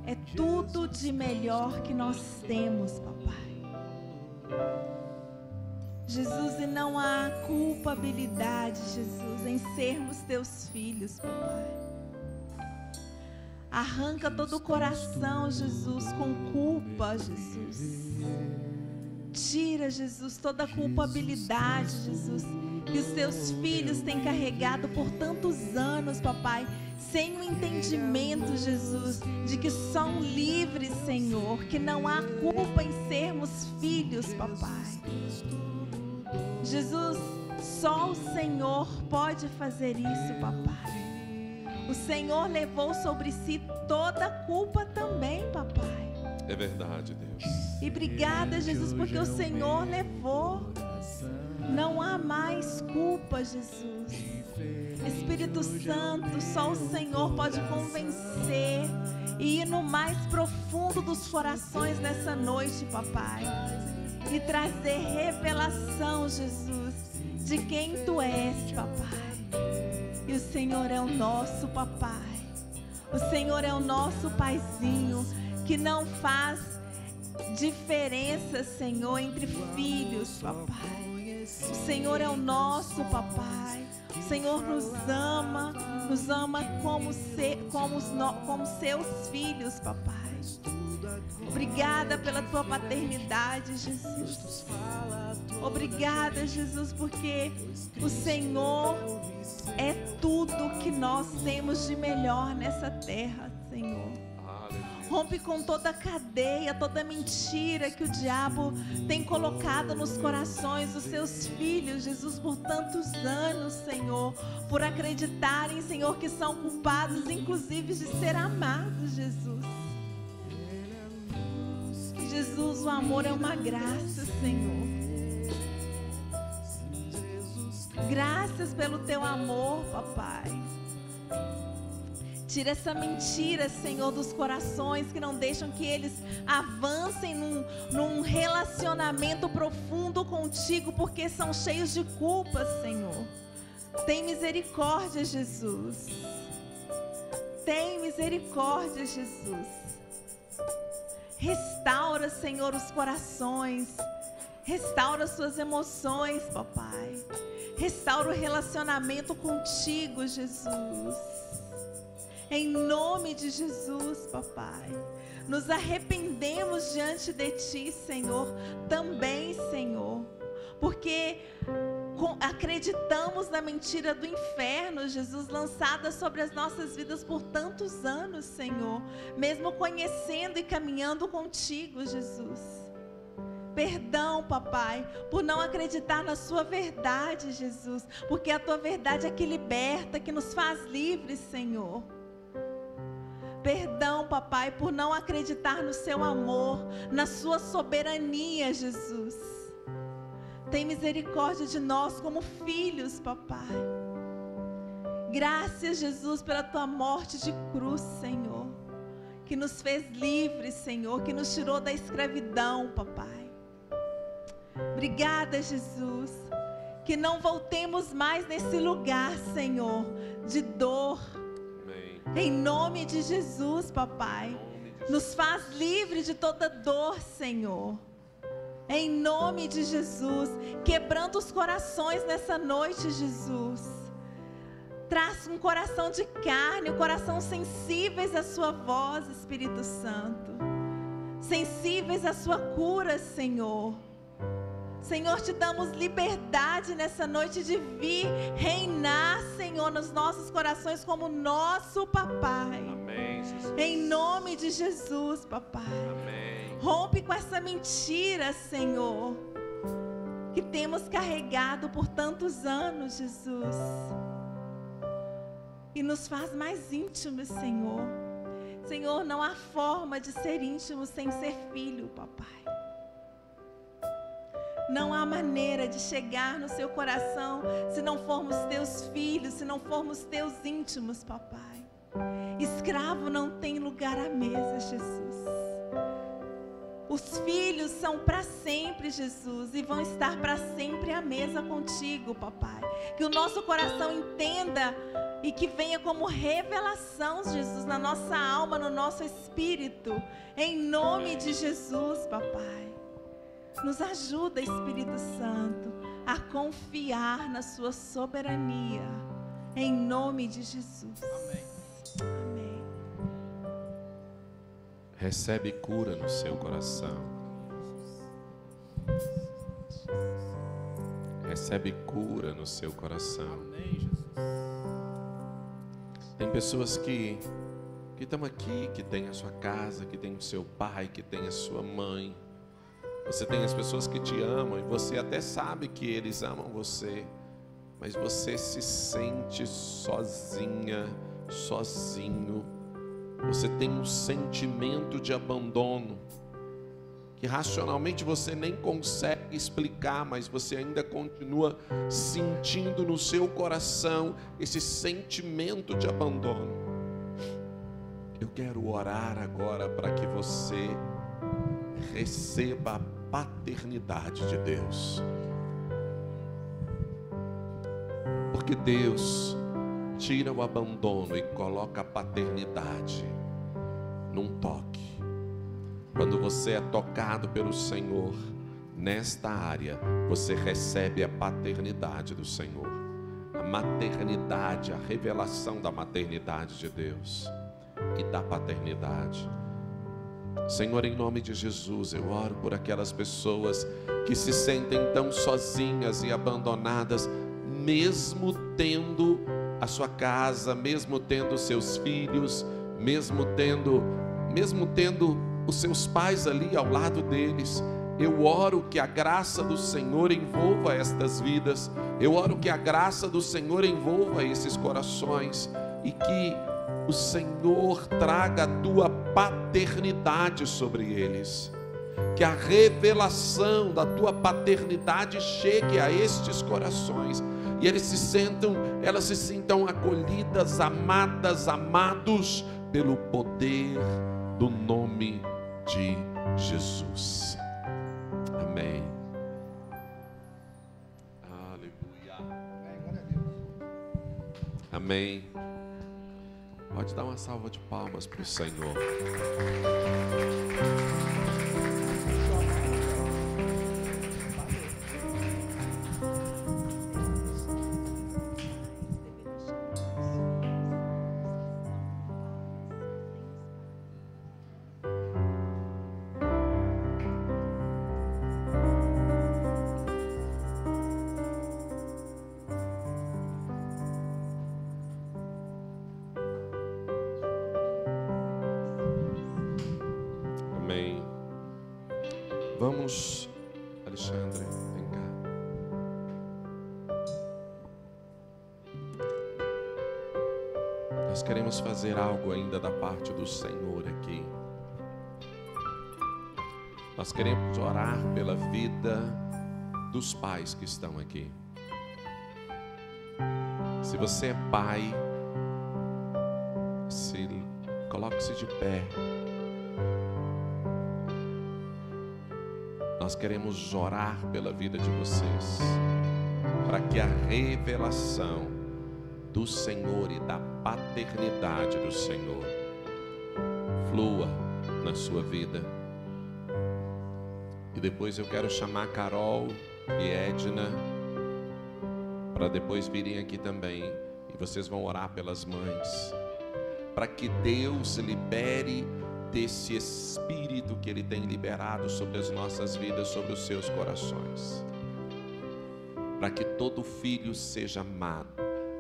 é tudo de melhor que nós temos, papai. Jesus, e não há culpabilidade, Jesus, em sermos Teus filhos, papai. Arranca todo o coração, Jesus, com culpa, Jesus. Tira, Jesus, toda a culpabilidade, Jesus, que os Teus filhos têm carregado por tantos anos, papai, sem o entendimento, Jesus, de que são livres, Senhor, que não há culpa em sermos filhos, papai. Jesus, só o Senhor pode fazer isso, papai. O Senhor levou sobre si toda a culpa também, papai. É verdade, Deus. E obrigada, Jesus, porque o Senhor levou. Não há mais culpa, Jesus. Espírito Santo, só o Senhor pode convencer e ir no mais profundo dos corações nessa noite, papai, e trazer revelação, Jesus, de quem Tu és, papai. E o Senhor é o nosso papai. O Senhor é o nosso paizinho, que não faz diferença, Senhor, entre filhos, papai. O Senhor é o nosso papai. O Senhor nos ama como seus filhos, papai. Obrigada pela Tua paternidade, Jesus. Obrigada, Jesus, porque o Senhor é tudo que nós temos de melhor nessa terra, Senhor. Rompe com toda a cadeia, toda mentira que o diabo tem colocado nos corações dos Seus filhos, Jesus, por tantos anos, Senhor, por acreditarem, Senhor, que são culpados, inclusive, de ser amados, Jesus. Jesus, o amor é uma graça, Senhor. Graças pelo Teu amor, papai. Tira essa mentira, Senhor, dos corações que não deixam que eles avancem num relacionamento profundo contigo, porque são cheios de culpa, Senhor. Tem misericórdia, Jesus. Tem misericórdia, Jesus. Restaura, Senhor, os corações. Restaura as suas emoções, papai. Restaura o relacionamento contigo, Jesus. Em nome de Jesus, papai. Nos arrependemos diante de ti, Senhor. Também, Senhor. Porque acreditamos na mentira do inferno, Jesus, lançada sobre as nossas vidas por tantos anos, Senhor. Mesmo conhecendo e caminhando contigo, Jesus. Perdão, papai, por não acreditar na sua verdade, Jesus. Porque a tua verdade é que liberta, que nos faz livres, Senhor. Perdão, papai, por não acreditar no seu amor, na sua soberania, Jesus. Tem misericórdia de nós como filhos, papai. Graças, Jesus, pela tua morte de cruz, Senhor. Que nos fez livres, Senhor, que nos tirou da escravidão, papai. Obrigada, Jesus. Que não voltemos mais nesse lugar, Senhor, de dor. Em nome de Jesus, papai. Nos faz livre de toda dor, Senhor. Em nome de Jesus. Quebrando os corações nessa noite, Jesus. Traz um coração de carne, um coração sensíveis à sua voz, Espírito Santo. Sensíveis à sua cura, Senhor. Senhor, te damos liberdade nessa noite de vir reinar, Senhor, nos nossos corações como nosso papai. Amém, Jesus. Em nome de Jesus, papai. Amém. Rompe com essa mentira, Senhor, que temos carregado por tantos anos, Jesus. E nos faz mais íntimos, Senhor. Senhor, não há forma de ser íntimo sem ser filho, papai. Não há maneira de chegar no seu coração se não formos teus filhos, se não formos teus íntimos, papai. Escravo não tem lugar à mesa, Jesus. Os filhos são para sempre, Jesus, e vão estar para sempre à mesa contigo, papai. Que o nosso coração entenda e que venha como revelação, Jesus, na nossa alma, no nosso espírito. Em nome de Jesus, papai. Nos ajuda, Espírito Santo, a confiar na sua soberania. Em nome de Jesus. Amém. Amém. Recebe cura no seu coração. Recebe cura no seu coração. Amém, Jesus. Tem pessoas que estão aqui, que tem a sua casa, que tem o seu pai, que tem a sua mãe. Você tem as pessoas que te amam e você até sabe que eles amam você, mas você se sente sozinha, sozinho. Você tem um sentimento de abandono que racionalmente você nem consegue explicar, mas você ainda continua sentindo no seu coração esse sentimento de abandono. Eu quero orar agora para que você receba a paternidade de Deus. Porque Deus tira o abandono e coloca a paternidade num toque. Quando você é tocado pelo Senhor nesta área, você recebe a paternidade do Senhor. A maternidade, a revelação da maternidade de Deus e da paternidade. Senhor, em nome de Jesus, eu oro por aquelas pessoas que se sentem tão sozinhas e abandonadas, mesmo tendo a sua casa, mesmo tendo seus filhos, mesmo tendo os seus pais ali ao lado deles. Eu oro que a graça do Senhor envolva estas vidas. Eu oro que a graça do Senhor envolva esses corações e que o Senhor traga a tua paternidade sobre eles. Que a revelação da tua paternidade chegue a estes corações e elas se sintam acolhidas, amadas, amados pelo poder do nome de Jesus. Amém. Aleluia. Amém. Pode dar uma salva de palmas para o Senhor. Vamos, Alexandre, vem cá. Nós queremos fazer algo ainda da parte do Senhor aqui. Nós queremos orar pela vida dos pais que estão aqui. Se você é pai, coloque-se de pé. Nós queremos orar pela vida de vocês, para que a revelação do Senhor e da paternidade do Senhor flua na sua vida. E depois eu quero chamar Carol e Edna para depois virem aqui também, e vocês vão orar pelas mães, para que Deus libere desse Espírito que Ele tem liberado sobre as nossas vidas, sobre os seus corações, para que todo filho seja amado,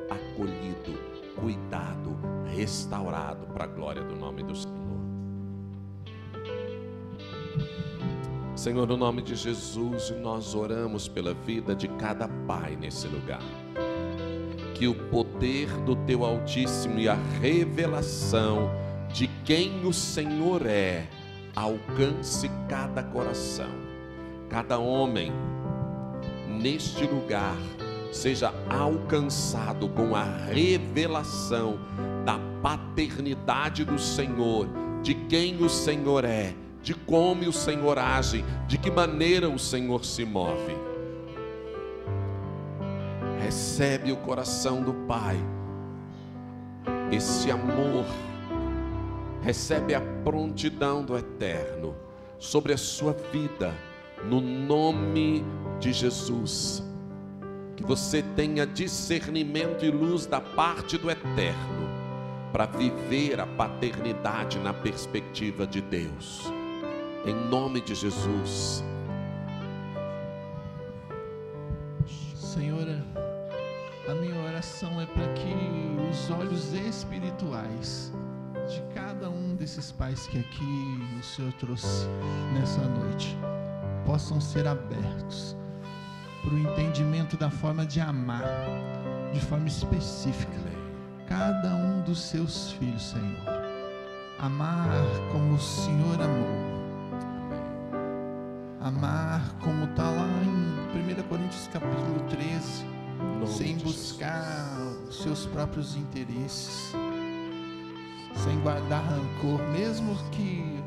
acolhido, cuidado, restaurado para a glória do nome do Senhor. Senhor, no nome de Jesus, nós oramos pela vida de cada pai nesse lugar, que o poder do Teu Altíssimo e a revelação de quem o Senhor é alcance cada coração, cada homem neste lugar seja alcançado com a revelação da paternidade do Senhor, de quem o Senhor é, de como o Senhor age, de que maneira o Senhor se move. Recebe o coração do Pai esse amor, recebe a prontidão do Eterno sobre a sua vida, no nome de Jesus. Que você tenha discernimento e luz da parte do Eterno para viver a paternidade na perspectiva de Deus, em nome de Jesus. Senhor, a minha oração é para que os olhos espirituais de cada um desses pais que aqui o Senhor trouxe nessa noite possam ser abertos para o entendimento da forma de amar, de forma específica, cada um dos seus filhos, Senhor. Amar como o Senhor amou. Amar como está lá em 1 Coríntios capítulo 13, sem buscar os seus próprios interesses, sem guardar rancor, mesmo que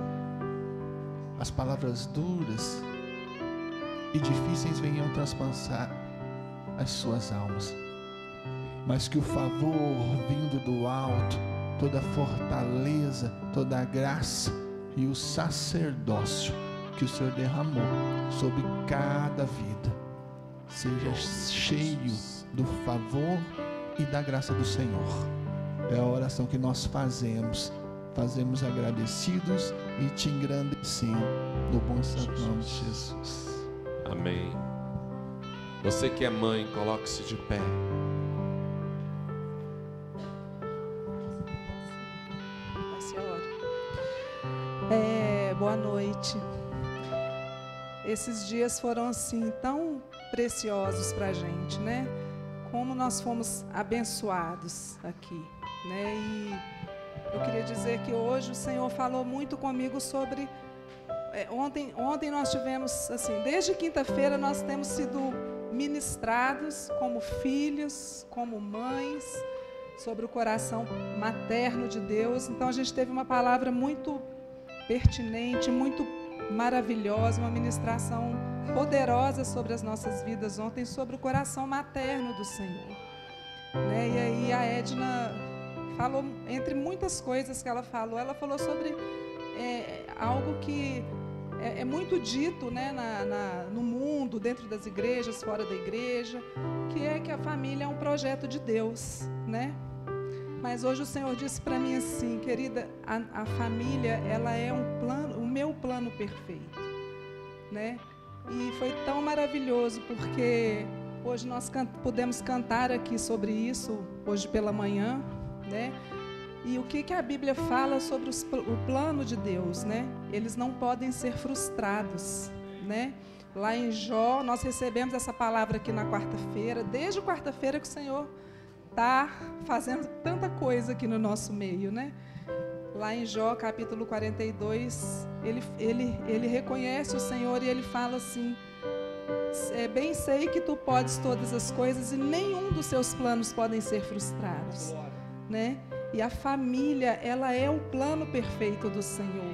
as palavras duras e difíceis venham transpassar as suas almas, mas que o favor vindo do alto, toda a fortaleza, toda a graça e o sacerdócio que o Senhor derramou sobre cada vida seja cheio do favor e da graça do Senhor. É a oração que nós fazemos agradecidos e te engrandecendo no bom santo nome de Jesus. Amém. Você que é mãe, coloque-se de pé. Boa noite. Esses dias foram assim tão preciosos para a gente, né? Como nós fomos abençoados aqui, né? E eu queria dizer que hoje o Senhor falou muito comigo sobre... Ontem nós tivemos, assim, desde quinta-feira nós temos sido ministrados como filhos, como mães, sobre o coração materno de Deus. Então a gente teve uma palavra muito pertinente, muito maravilhosa, uma ministração poderosa sobre as nossas vidas ontem, sobre o coração materno do Senhor, né? E aí a Edna falou, entre muitas coisas que ela falou sobre algo que é muito dito, né, no mundo, dentro das igrejas, fora da igreja, que é que a família é um projeto de Deus, né? Mas hoje o Senhor disse para mim assim, querida, a família, ela é o meu plano perfeito, né? E foi tão maravilhoso, porque hoje nós pudemos cantar aqui sobre isso, hoje pela manhã, né? E o que a Bíblia fala sobre o plano de Deus, né? Eles não podem ser frustrados, né? Lá em Jó, nós recebemos essa palavra aqui na quarta-feira, desde quarta-feira que o Senhor está fazendo tanta coisa aqui no nosso meio, né? Lá em Jó, capítulo 42, ele reconhece o Senhor e ele fala assim, bem sei que tu podes todas as coisas e nenhum dos seus planos podem ser frustrados, né? E a família, ela é o plano perfeito do Senhor.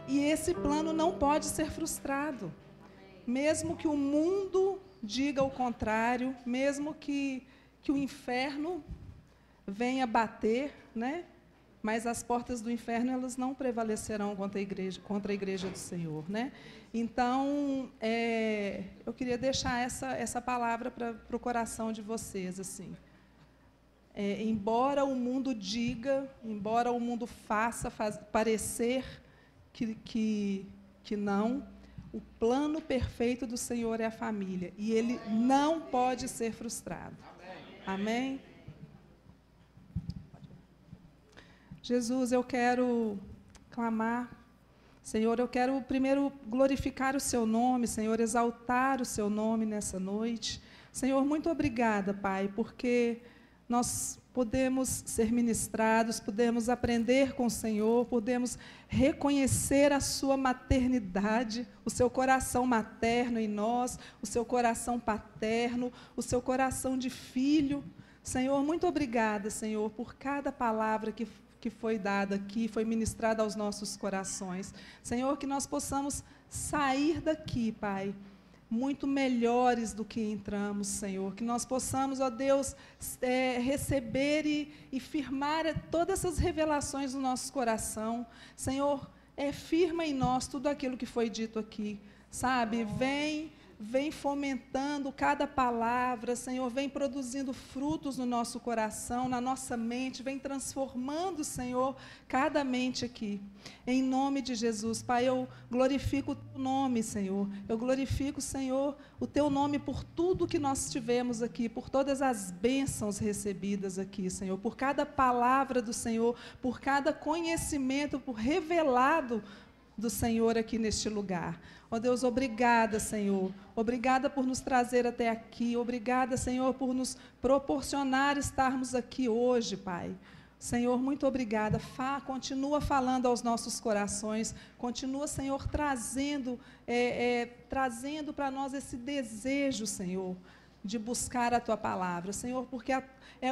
E esse plano não pode ser frustrado. Mesmo que o mundo diga o contrário, mesmo que o inferno venha bater, né? Mas as portas do inferno, elas não prevalecerão contra a igreja do Senhor, né? Então, eu queria deixar essa palavra para o coração de vocês, assim. Embora o mundo diga, embora o mundo faça parecer que não, o plano perfeito do Senhor é a família. E ele não pode ser frustrado. Amém? Jesus, eu quero clamar. Senhor, eu quero primeiro glorificar o seu nome, Senhor, exaltar o seu nome nessa noite. Senhor, muito obrigada, Pai, porque nós podemos ser ministrados, podemos aprender com o Senhor, podemos reconhecer a sua maternidade, o seu coração materno em nós, o seu coração paterno, o seu coração de filho. Senhor, muito obrigada, Senhor, por cada palavra que foi dada aqui, foi ministrada aos nossos corações. Senhor, que nós possamos sair daqui, Pai, muito melhores do que entramos, Senhor. Que nós possamos, ó Deus, receber e firmar todas essas revelações no nosso coração. Senhor, firma em nós tudo aquilo que foi dito aqui, sabe? Vem fomentando cada palavra, Senhor, vem produzindo frutos no nosso coração, na nossa mente, vem transformando, Senhor, cada mente aqui. Em nome de Jesus, Pai, eu glorifico o Teu nome, Senhor. Eu glorifico, Senhor, o Teu nome por tudo que nós tivemos aqui, por todas as bênçãos recebidas aqui, Senhor, por cada palavra do Senhor, por cada conhecimento, por revelado do Senhor aqui neste lugar. Ó Deus, obrigada, Senhor. Obrigada por nos trazer até aqui. Obrigada, Senhor, por nos proporcionar estarmos aqui hoje, Pai. Senhor, muito obrigada. Continua falando aos nossos corações. Continua, Senhor, trazendo para nós esse desejo, Senhor, de buscar a Tua palavra. Senhor, porque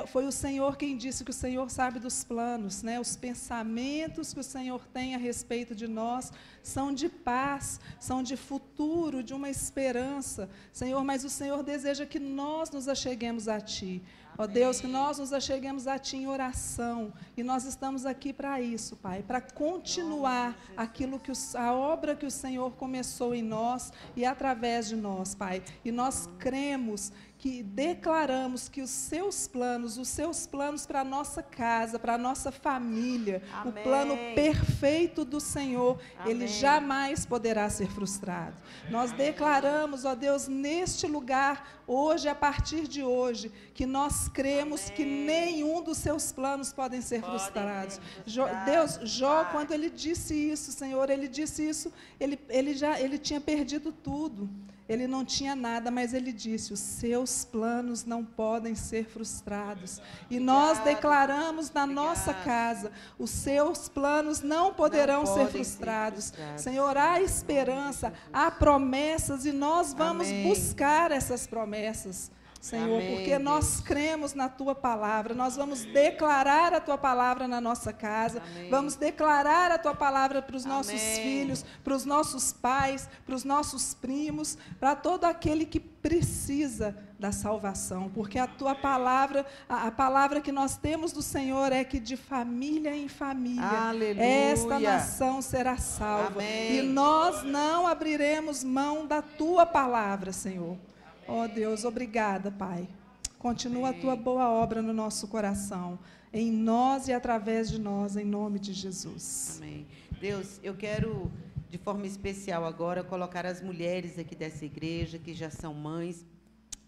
foi o Senhor quem disse que o Senhor sabe dos planos, né? Os pensamentos que o Senhor tem a respeito de nós são de paz, são de futuro, de uma esperança. Senhor, mas o Senhor deseja que nós nos acheguemos a Ti. Ó Deus, que nós nos acheguemos a Ti em oração. E nós estamos aqui para isso, Pai, para continuar a obra que o Senhor começou em nós e através de nós, Pai. E nós cremos, que declaramos que os seus planos para a nossa casa, para a nossa família, amém, o plano perfeito do Senhor, amém, ele jamais poderá ser frustrado. Nós declaramos, ó Deus, neste lugar, hoje, a partir de hoje, que nós cremos, amém, que nenhum dos seus planos podem ser frustrados. Jó, quando ele disse isso, Senhor, ele disse isso, ele tinha perdido tudo. Ele não tinha nada, mas ele disse, os seus planos não podem ser frustrados. E nós declaramos na nossa casa, os seus planos não poderão ser frustrados. Senhor, há esperança, há promessas e nós vamos buscar essas promessas. Senhor, Amém, porque nós cremos na Tua palavra. Nós vamos declarar a Tua palavra na nossa casa. Amém. Vamos declarar a Tua palavra para os nossos Amém. filhos, para os nossos pais, para os nossos primos, para todo aquele que precisa da salvação. Porque a Tua palavra, a palavra que nós temos do Senhor é que de família em família, Aleluia. esta nação será salva. Amém. E nós não abriremos mão da Tua palavra, Senhor. Ó Deus, obrigada, Pai. Continua Amém. a Tua boa obra no nosso coração, em nós e através de nós, em nome de Jesus. Amém. Deus, eu quero, de forma especial agora, colocar as mulheres aqui dessa igreja, que já são mães.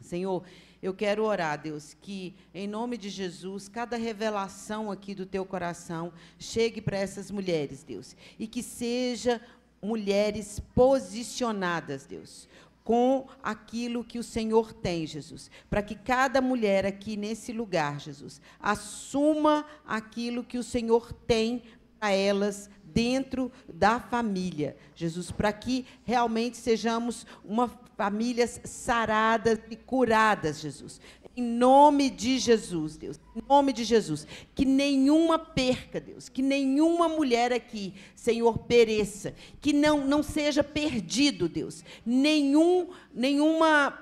Senhor, eu quero orar, Deus, que, em nome de Jesus, cada revelação aqui do Teu coração chegue para essas mulheres, Deus, e que seja mulheres posicionadas, Deus, com aquilo que o Senhor tem, Jesus, para que cada mulher aqui nesse lugar, Jesus, assuma aquilo que o Senhor tem para elas dentro da família, Jesus, para que realmente sejamos uma famílias saradas e curadas, Jesus. Em nome de Jesus, Deus, em nome de Jesus, que nenhuma perca, Deus, que nenhuma mulher aqui, Senhor, pereça, que não seja perdido, Deus, nenhuma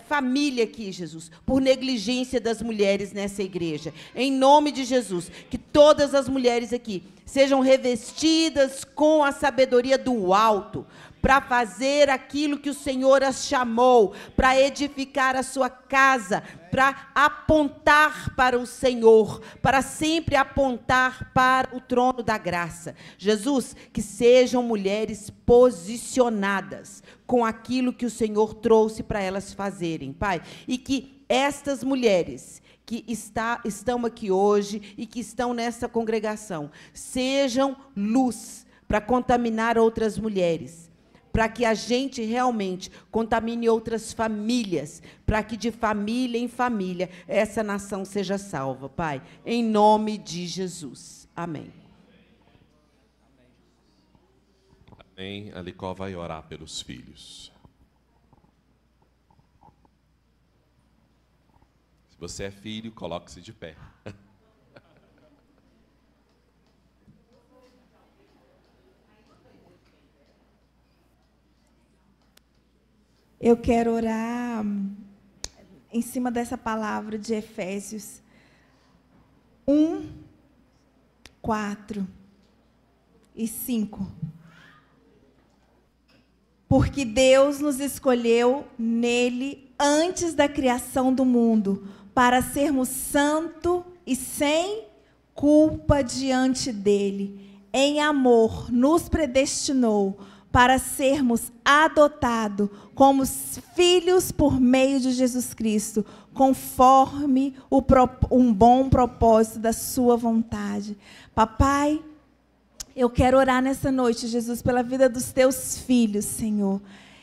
família aqui, Jesus, por negligência das mulheres nessa igreja. Em nome de Jesus, que todas as mulheres aqui sejam revestidas com a sabedoria do alto, para fazer aquilo que o Senhor as chamou, para edificar a sua casa, para apontar para o Senhor, para sempre apontar para o trono da graça. Jesus, que sejam mulheres posicionadas com aquilo que o Senhor trouxe para elas fazerem, Pai, e que estas mulheres que estão aqui hoje e que estão nessa congregação sejam luz para contaminar outras mulheres, para que a gente realmente contamine outras famílias, para que de família em família essa nação seja salva, Pai, em nome de Jesus. Amém. Amém. A Licó vai orar pelos filhos. Se você é filho, coloque-se de pé. Eu quero orar em cima dessa palavra de Efésios 1, 4 e 5. Porque Deus nos escolheu nele antes da criação do mundo, para sermos santos e sem culpa diante dele. Em amor, nos predestinou para sermos adotados como filhos por meio de Jesus Cristo, conforme um bom propósito da sua vontade. Papai, eu quero orar nessa noite, Jesus, pela vida dos teus filhos, Senhor,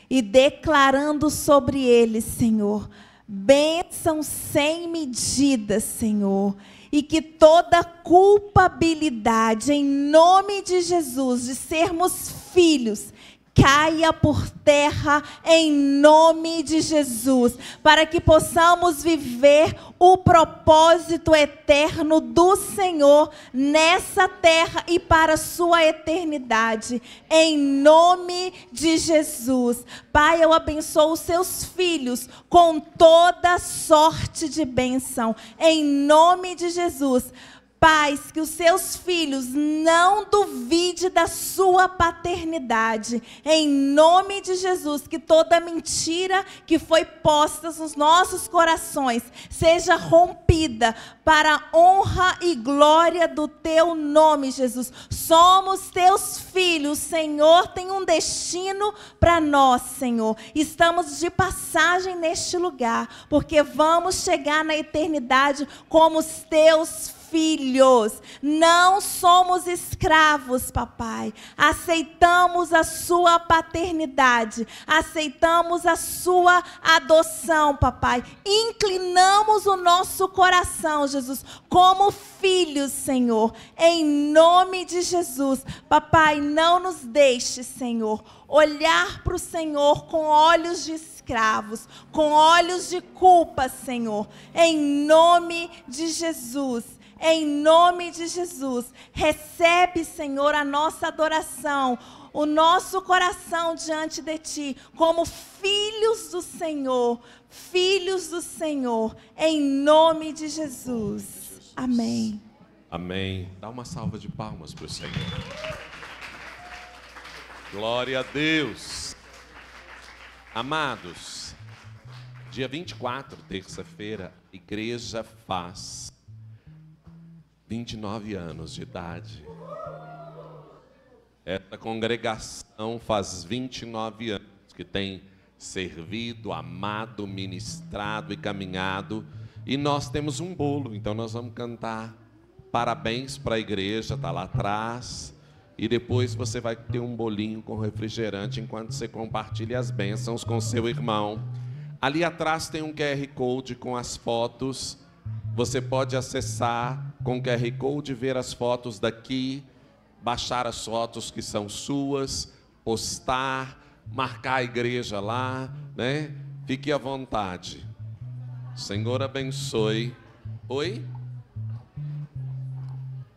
e declarando sobre eles, Senhor, bênção sem medida, Senhor, e que toda culpabilidade, em nome de Jesus, de sermos filhos, caia por terra em nome de Jesus, para que possamos viver o propósito eterno do Senhor nessa terra e para a sua eternidade, em nome de Jesus. Pai, eu abençoo os seus filhos com toda sorte de bênção, em nome de Jesus. Pais, que os seus filhos não duvidem da sua paternidade. Em nome de Jesus, que toda mentira que foi posta nos nossos corações seja rompida para a honra e glória do teu nome, Jesus. Somos teus filhos, Senhor, tem um destino para nós, Senhor. Estamos de passagem neste lugar, porque vamos chegar na eternidade como os teus filhos. filhos, não somos escravos, papai. Aceitamos a sua paternidade, aceitamos a sua adoção, papai. Inclinamos o nosso coração, Jesus, como filhos, Senhor, em nome de Jesus. Papai, não nos deixe, Senhor, olhar para o Senhor com olhos de escravos, com olhos de culpa, Senhor, em nome de Jesus. Em nome de Jesus, recebe, Senhor, a nossa adoração, o nosso coração diante de Ti, como filhos do Senhor, em nome de Jesus. Amém. Amém. Dá uma salva de palmas para o Senhor. Glória a Deus. Amados, dia 24, terça-feira, a igreja faz 29 anos de idade. Essa congregação faz 29 anos que tem servido, amado, ministrado e caminhado. E nós temos um bolo, então nós vamos cantar parabéns para a igreja, está lá atrás. E depois você vai ter um bolinho com refrigerante enquanto você compartilha as bênçãos com seu irmão. Ali atrás tem um QR Code com as fotos. Você pode acessar com o QR Code, ver as fotos daqui, baixar as fotos que são suas, postar, marcar a igreja lá, né? Fique à vontade. Senhor abençoe. Oi?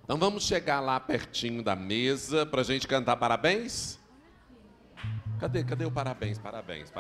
Então vamos chegar lá pertinho da mesa para a gente cantar parabéns? Cadê o parabéns? Parabéns.